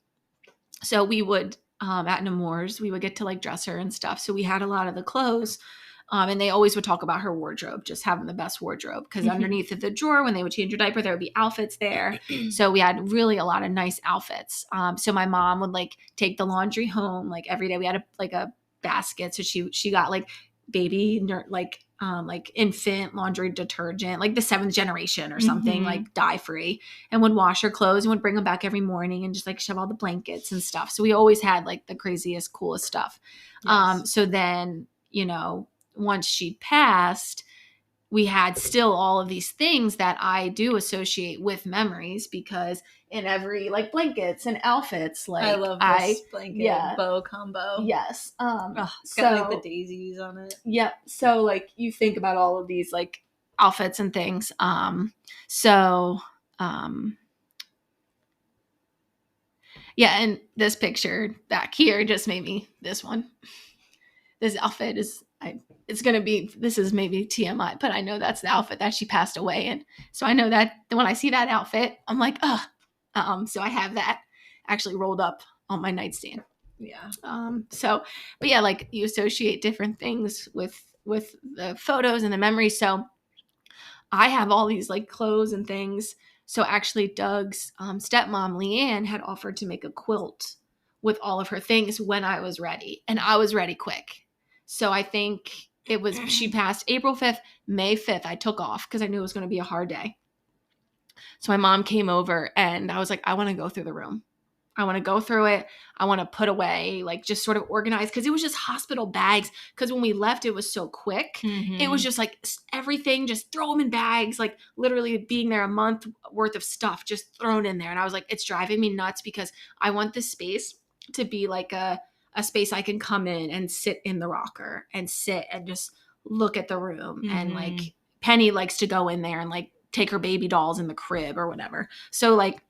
So we would, at Nemours, we would get to like dress her and stuff. So we had a lot of the clothes. And they always would talk about her wardrobe, just having the best wardrobe. Because underneath of the drawer, when they would change her diaper, there would be outfits there. So we had really a lot of nice outfits. So my mom would like take the laundry home like every day. We had a basket. So she got like baby, like infant laundry detergent, like the 7th generation or something, like dye free, and would wash her clothes and would bring them back every morning and just like shove all the blankets and stuff. So we always had like the craziest, coolest stuff. Yes. So then, you know, once she passed, we had still all of these things that I do associate with memories because in every like blankets and outfits, like I love this blanket bow combo. Yes. It's got like the daisies on it. Yeah. So like you think about all of these like outfits and things. Yeah, and this picture back here just made me this one. This outfit is this is maybe TMI, but I know that's the outfit that she passed away in. So I know that when I see that outfit, I'm like, so I have that actually rolled up on my nightstand. Yeah. But yeah, like you associate different things with the photos and the memories. So I have all these like clothes and things. So actually Doug's stepmom, Leanne, had offered to make a quilt with all of her things when I was ready, and I was ready quick. So I think she passed April 5th, May 5th. I took off because I knew it was going to be a hard day. So my mom came over and I was like, I want to go through the room. I want to go through it. I want to put away, like just sort of organize, because it was just hospital bags. Because when we left, it was so quick. It was just like everything, just throw them in bags, like literally being there a month worth of stuff just thrown in there. And I was like, it's driving me nuts because I want this space to be like a space I can come in and sit in the rocker and sit and just look at the room. And like Penny likes to go in there and like take her baby dolls in the crib or whatever. So like,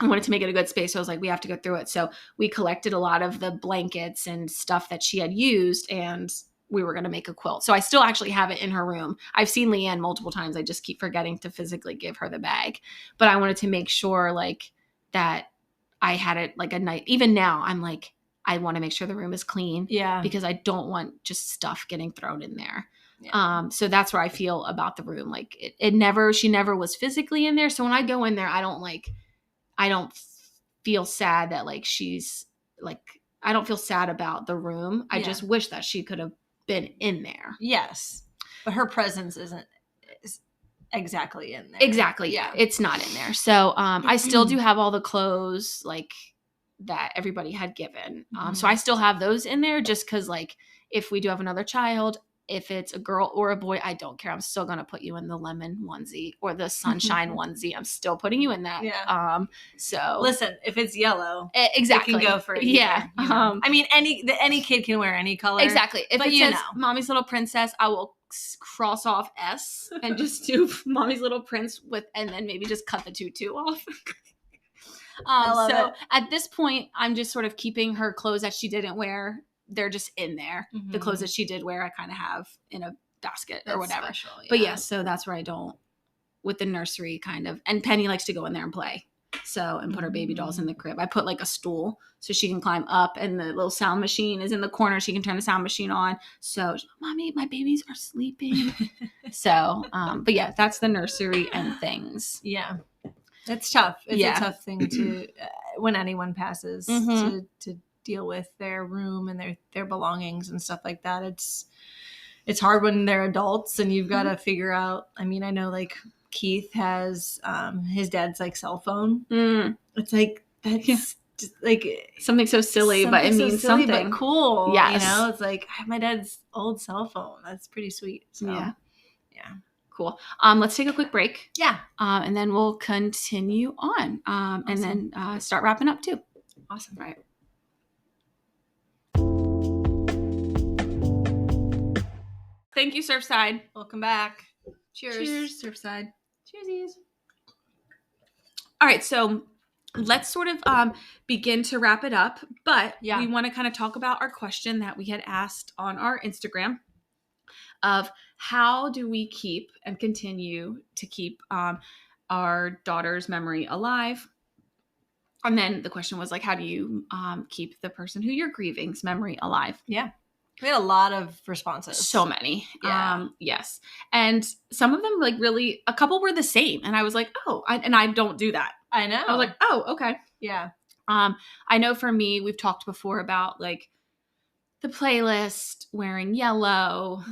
I wanted to make it a good space. So I was like, we have to go through it. So we collected a lot of the blankets and stuff that she had used, and we were going to make a quilt. So I still actually have it in her room. I've seen Leanne multiple times. I just keep forgetting to physically give her the bag. But I wanted to make sure like that I had it like a night. Even now, I'm like, I want to make sure the room is clean. Yeah. Because I don't want just stuff getting thrown in there. Yeah. So that's where I feel about the room. Like she never was physically in there. So when I go in there, I don't feel sad that like she's like, I don't feel sad about the room. I just wish that she could have been in there. Yes. But her presence isn't exactly in there. Exactly. Yeah. It's not in there. So I still do have all the clothes like that everybody had given. So I still have those in there just because like if we do have another child, if it's a girl or a boy, I don't care. I'm still going to put you in the lemon onesie or the sunshine onesie. I'm still putting you in that. Yeah. So listen, if it's yellow, exactly. it can go for either, yeah. You know? I mean, any kid can wear any color. Exactly. If it says Mommy's Little Princess, I will cross off S and just do Mommy's Little Prince and then maybe just cut the tutu off. So at this point, I'm just sort of keeping her clothes that she didn't wear. They're just in there. The clothes that she did wear, I kind of have in a basket or whatever. Special, yeah. But yes, so that's where I don't, with the nursery kind of, and Penny likes to go in there and play. So, and put her baby dolls in the crib. I put like a stool so she can climb up, and the little sound machine is in the corner. She can turn the sound machine on. So, Mommy, my babies are sleeping. So, but yeah, that's the nursery and things. Yeah. It's tough. It's a tough thing to, when anyone passes, to deal with their room and their belongings and stuff like that. It's hard when they're adults and you've got to figure out. I mean, I know like Keith has his dad's like cell phone. It's like that's just like something so silly, but it means something but cool. Yes. You know, it's like I have my dad's old cell phone. That's pretty sweet. So yeah. Cool. Let's take a quick break. Yeah. And then we'll continue on. Awesome. And then start wrapping up too. Awesome. Right. Thank you, Surfside. Welcome back. Cheers, Surfside. Cheersies. All right, so let's sort of begin to wrap it up, but we want to kind of talk about our question that we had asked on our Instagram of how do we keep and continue to keep our daughter's memory alive? And then the question was like, how do you keep the person who you're grieving's memory alive? Yeah. We had a lot of responses. So many. Yeah. Yes. And some of them like really, a couple were the same. And I was like, oh, and I don't do that. I know. I was like, oh, okay. Yeah. I know for me, we've talked before about like the playlist, wearing yellow,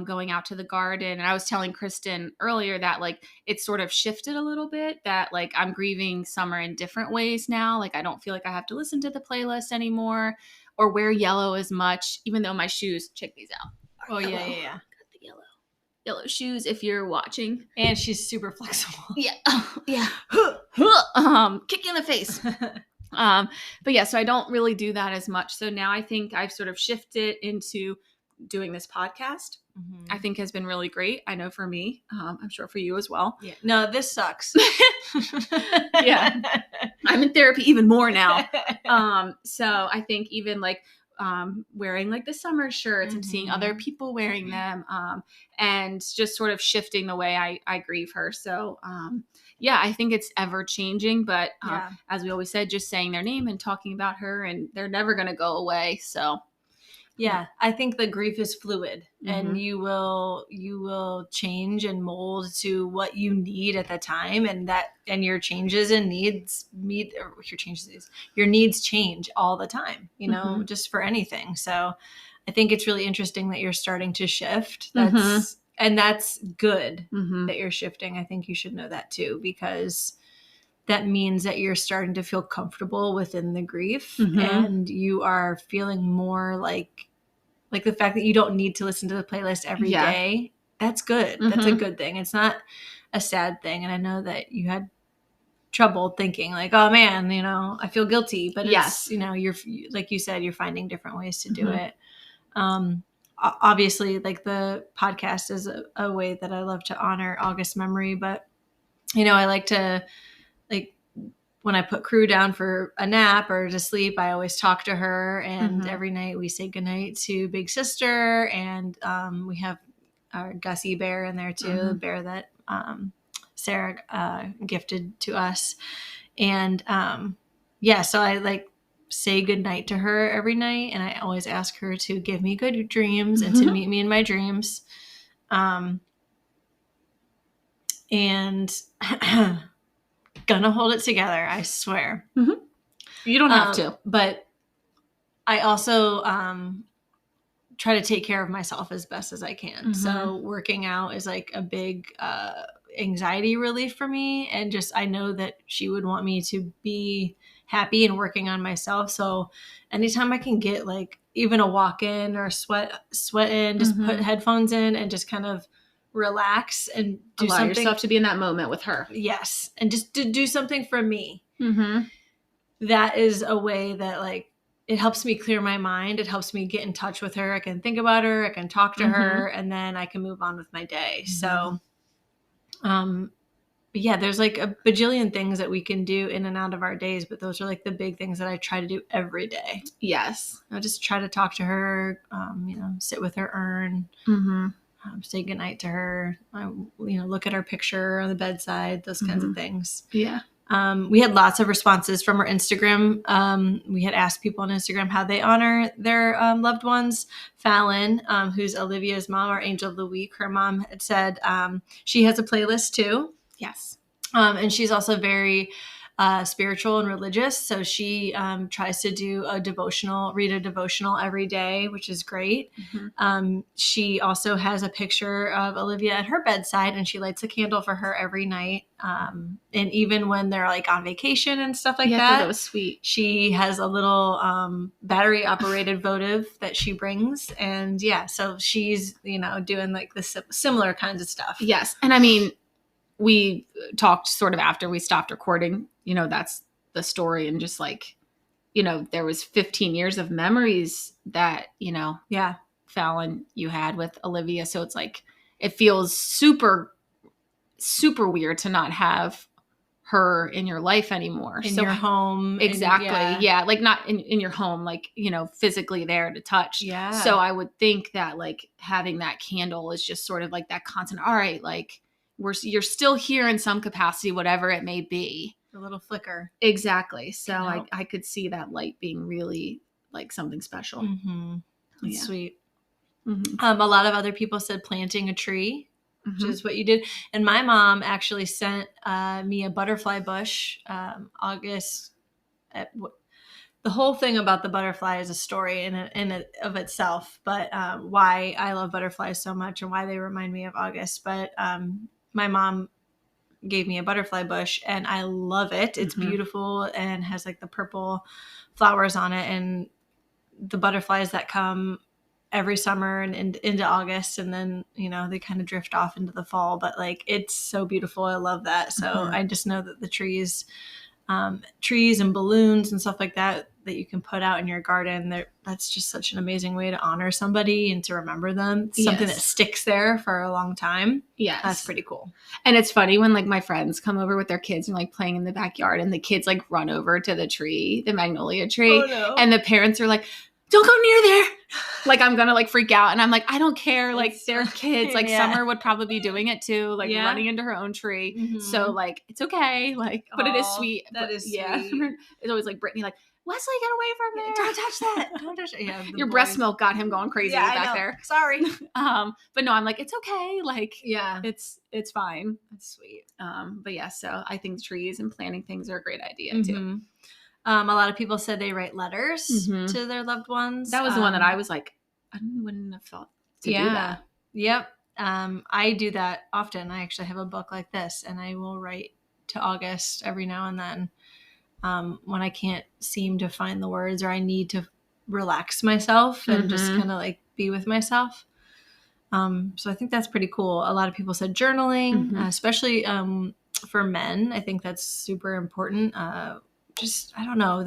going out to the garden. And I was telling Kristen earlier that like it's sort of shifted a little bit, that like I'm grieving summer in different ways now. Like I don't feel like I have to listen to the playlist anymore or wear yellow as much, even though my shoes, check these out. Oh, yellow. Yeah. Got the yellow shoes if you're watching. And she's super flexible. Yeah. Yeah. Kick you in the face. But yeah, so I don't really do that as much. So now I think I've sort of shifted into doing this podcast. I think has been really great. I know for me, I'm sure for you as well. Yeah. No, this sucks. Yeah. I'm in therapy even more now. So I think even like wearing like the summer shirts and seeing other people wearing them and just sort of shifting the way I grieve her. So yeah, I think it's ever changing, but as we always said, just saying their name and talking about her, and they're never going to go away. So Yeah, I think the grief is fluid, and Mhm. you will change and mold to what you need at the time, and your changes and needs meet, or your needs change all the time, Mhm. just for anything. So I think it's really interesting that you're starting to shift. Mhm. That's good Mhm. that you're shifting. I think you should know that too, because that means that you're starting to feel comfortable within the grief, Mhm. and you are feeling more like the fact that you don't need to listen to the playlist every Yeah. day. That's good. That's a Mhm. good thing. It's not a sad thing. And I know that you had trouble thinking like, oh man, I feel guilty, but it's, Yes. you're, like you said, you're finding different ways to do Mhm. it. Obviously, like the podcast is a way that I love to honor August's memory, but I like to, like, when I put Crew down for a nap or to sleep, I always talk to her. And Mhm. every night we say goodnight to Big Sister. And we have our Gussie bear in there too, the Mhm. bear that Sarah gifted to us. And yeah, so I like say goodnight to her every night. And I always ask her to give me good dreams and to Mhm. meet me in my dreams. And gonna hold it together, I swear. Mhm. You don't have to. But I also try to take care of myself as best as I can. Mhm. So working out is like a big anxiety relief for me. And just, I know that she would want me to be happy and working on myself. So anytime I can get like even a walk in or sweat in, just put Mhm. headphones in and just kind of relax and do Allow something. yourself to be in that moment with her. Yes. And just to do something for me. Mhm. That is a way that, like, it helps me clear my mind. It helps me get in touch with her. I can think about her. I can talk to her, Mhm. and then I can move on with my day. Mhm. So, but yeah, there's like a bajillion things that we can do in and out of our days, but those are like the big things that I try to do every day. Yes. I just try to talk to her, sit with her urn, Mhm. say goodnight to her, look at her picture on the bedside, those kinds of Mhm. things. Yeah. We had lots of responses from our Instagram. We had asked people on Instagram how they honor their loved ones. Fallon, who's Olivia's mom, our angel of the week, her mom had said she has a playlist too. Yes. And she's also very spiritual and religious. So she tries to read a devotional every day, which is great. Mhm. She also has a picture of Olivia at her bedside, and she lights a candle for her every night. And even when they're like on vacation and stuff like Yeah, I thought that that, was sweet. she has a little battery operated votive that she brings. And yeah, so she's, doing like the similar kinds of stuff. Yes. And I mean, we talked sort of after we stopped recording, that's the story. And just like, there was 15 years of memories that, Yeah. Fallon, you had with Olivia. So it's like, it feels super, super weird to not have her in your life anymore. In So your home. exactly. Yeah. Like not in your home, like, physically there to touch. Yeah. So I would think that like having that candle is just sort of like that constant, all right, like you're still here in some capacity, whatever it may be. A little flicker. Exactly. So I could see that light being really like something special. Mm-hmm. That's Yeah. sweet. Mm-hmm. A lot of other people said planting a tree, which Mm-hmm. is what you did. And my mom actually sent me a butterfly bush. August. The whole thing about the butterfly is a story in of itself, but why I love butterflies so much and why they remind me of August. But my mom gave me a butterfly bush, and I love it. It's Mm-hmm. beautiful and has like the purple flowers on it, and the butterflies that come every summer and into August, and then they kind of drift off into the fall, but like it's so beautiful. I love that. So Mm-hmm. I just know that the trees and balloons and stuff like that you can put out in your garden, that's just such an amazing way to honor somebody and to remember them. It's something that sticks there for a long time. Yes. That's pretty cool. And it's funny when like my friends come over with their kids and like playing in the backyard, and the kids like run over to the tree, the magnolia tree. Oh, no. And the parents are like, don't go near there. like I'm gonna like freak out, and I'm like, I don't care, like It's they're kids, like yeah. Summer would probably be doing it too, like Yeah. running into her own tree. Mhm. So like it's okay, like, but it is Aw, sweet. that But is yeah, sweet. it's always like Brittany, like Wesley, get away from there! Don't touch that. Don't touch it. Yeah, the Your breast boys. milk got him going crazy Yeah, I back know. there. Sorry. But no, I'm like, it's okay, like Yeah, it's fine. that's sweet. But yeah, so I think trees and planting things are a great idea too. Mhm. A lot of people said they write letters Mhm. to their loved ones. That was the one that I was like, I wouldn't have thought to do that. Yep. I do that often. I actually have a book like this, and I will write to August every now and then when I can't seem to find the words or I need to relax myself and just kind of like be with myself. So I think that's pretty cool. A lot of people said journaling, especially for men. I think that's super important. Just, I don't know,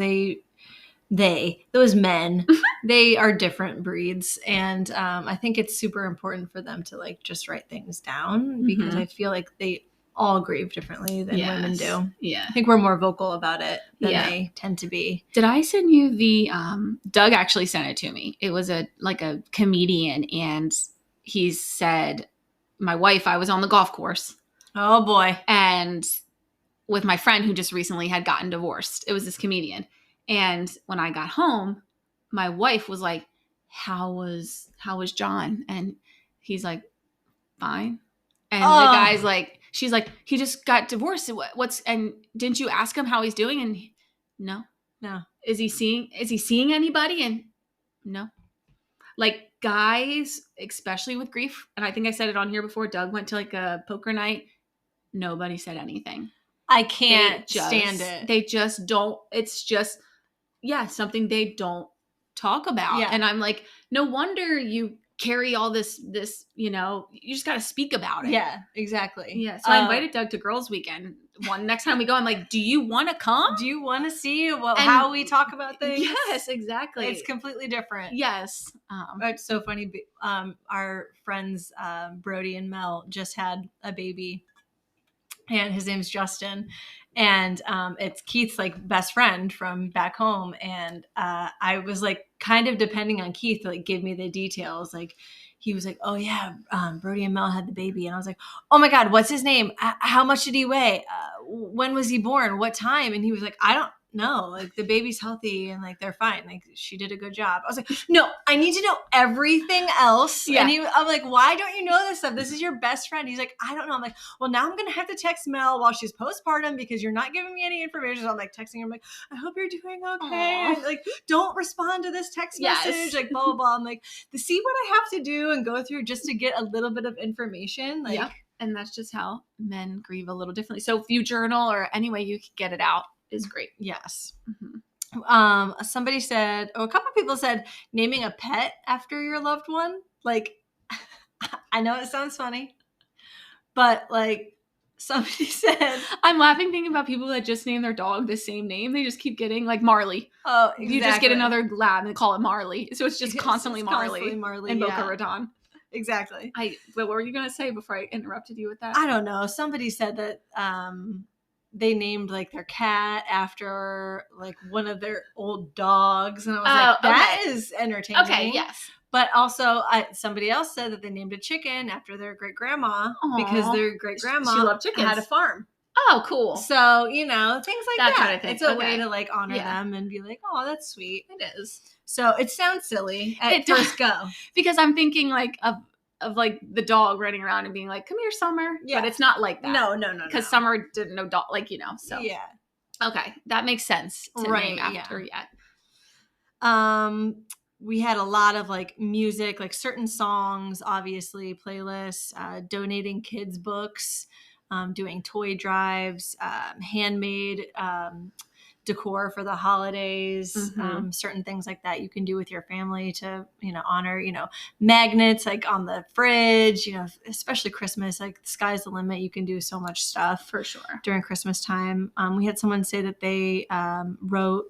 those men, they are different breeds. And I think it's super important for them to like just write things down because I feel like they all grieve differently than women do. Yeah. I think we're more vocal about it than they tend to be. Did I send you the, Doug actually sent it to me. It was a comedian, and he said, my wife, I was on the golf course. Oh boy. And with my friend who just recently had gotten divorced. It was this comedian. And when I got home, my wife was like, how was John? And he's like, fine. And the guy's like, she's like, he just got divorced. And didn't you ask him how he's doing? And no. Is he seeing anybody? And no. Like guys, especially with grief, and I think I said it on here before, Doug went to like a poker night. Nobody said anything. I can't stand it. They just don't. It's just, something they don't talk about. Yeah. And I'm like, no wonder you carry all this, you just got to speak about it. Yeah, exactly. Yeah. So I invited Doug to Girls Weekend. Next time we go, I'm like, do you want to come? Do you want to see how we talk about things? Yes, exactly. It's completely different. Yes. It's so funny. Our friends, Brody and Mel, just had a baby. And his name's Justin, and it's Keith's like best friend from back home. And I was like kind of depending on Keith to like give me the details. Like he was like, "Oh yeah, Brody and Mel had the baby," and I was like, "Oh my God, what's his name? How much did he weigh? When was he born? What time?" And he was like, "I don't know. Like the baby's healthy and like they're fine. Like she did a good job." I was like, "No, I need to know everything else." Yeah. And I'm like, "Why don't you know this stuff? This is your best friend." He's like, "I don't know." I'm like, "Well, now I'm gonna have to text Mel while she's postpartum because you're not giving me any information." So I'm like texting her. I'm like, "I hope you're doing okay. And, like, don't respond to this text message." Like blah blah blah. I'm like, to see what I have to do and go through just to get a little bit of information. Like, and that's just how men grieve a little differently. So if you journal or any way you can get it out is great. Yes. Somebody said, a couple people said, naming a pet after your loved one. Like, I know it sounds funny, but like somebody said, I'm laughing thinking about people that just name their dog the same name. They just keep getting like Marley. Oh, exactly. You just get another lab and call it Marley. So it's just constantly Marley in Boca yeah. Raton. Exactly. What were you going to say before I interrupted you with that? I don't know. Somebody said that they named like their cat after like one of their old dogs. And I was like, that is entertaining. Okay, yes. But also somebody else said that they named a chicken after their great grandma because their great grandma had a farm. Oh, cool. So, things like that. Kind of thing. It's a way to like honor them and be like, oh, that's sweet. It is. So it sounds silly at first go. Because I'm thinking like of like the dog running around and being like, come here, Summer. Yeah. But it's not like that. No. Because Summer didn't know dog, like, so. Yeah. Okay. That makes sense to name after yet. We had a lot of like music, like certain songs, obviously, playlists, donating kids' books, doing toy drives, handmade decor for the holidays, certain things like that you can do with your family to, honor, magnets like on the fridge, especially Christmas, like the sky's the limit. You can do so much stuff for sure during Christmas time. We had someone say that they wrote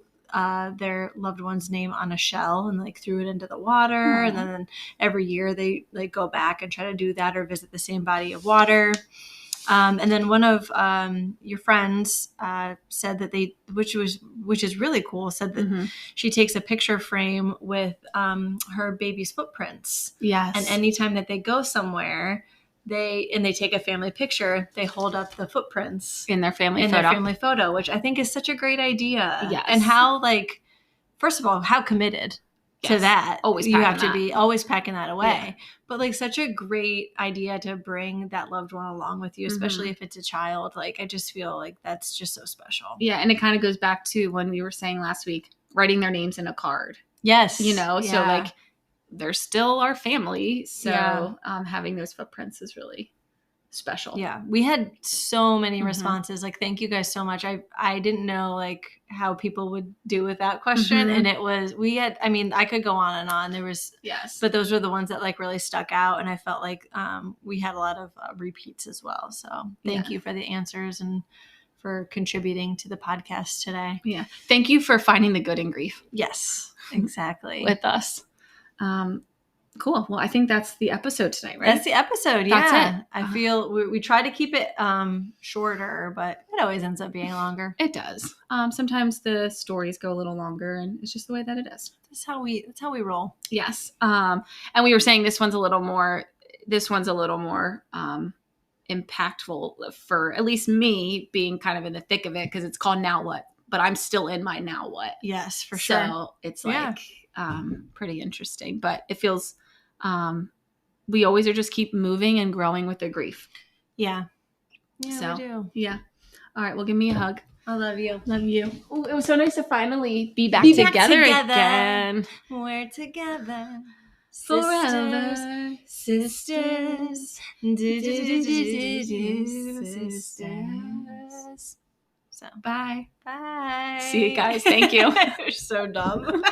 their loved one's name on a shell and like threw it into the water. And then every year they like go back and try to do that or visit the same body of water. And then one of your friends said that which is really cool, said that she takes a picture frame with her baby's footprints. Yes. And anytime that they go somewhere, they take a family picture, they hold up the footprints in their family photo, which I think is such a great idea. Yes. And how, like, first of all, how committed to that. Always you have packing to that. be always packing that away. Yeah. But like such a great idea to bring that loved one along with you, especially if it's a child. Like I just feel like that's just so special. Yeah, and it kind of goes back to when we were saying last week, writing their names in a card. Yes. You know, Yeah. so like they're still our family. So having those footprints is really special. Yeah. We had so many responses. Like, thank you guys so much. I didn't know like how people would do with that question. And it was, I could go on and on. There was, but those were the ones that like really stuck out. And I felt like we had a lot of repeats as well. So thank you for the answers and for contributing to the podcast today. Yeah. Thank you for finding the good in grief. Yes, exactly. With us. Cool. Well, I think that's the episode tonight, right? That's the episode. Yeah. That's it. I feel we try to keep it shorter, but it always ends up being longer. It does. Sometimes the stories go a little longer, and it's just the way that it is. That's how we roll. Yes. And we were saying this one's a little more impactful for at least me, being kind of in the thick of it, because it's called Now What, but I'm still in my now what. Yes, for sure. So it's like pretty interesting, but it feels we always are just keep moving and growing with the grief. Yeah. Yeah, we do. Yeah. All right. Well, give me a hug. I love you. Love you. Oh, it was so nice to finally be back together again. We're together. Forever. Sisters. So, bye. Bye. See you guys. Thank you. You're so dumb.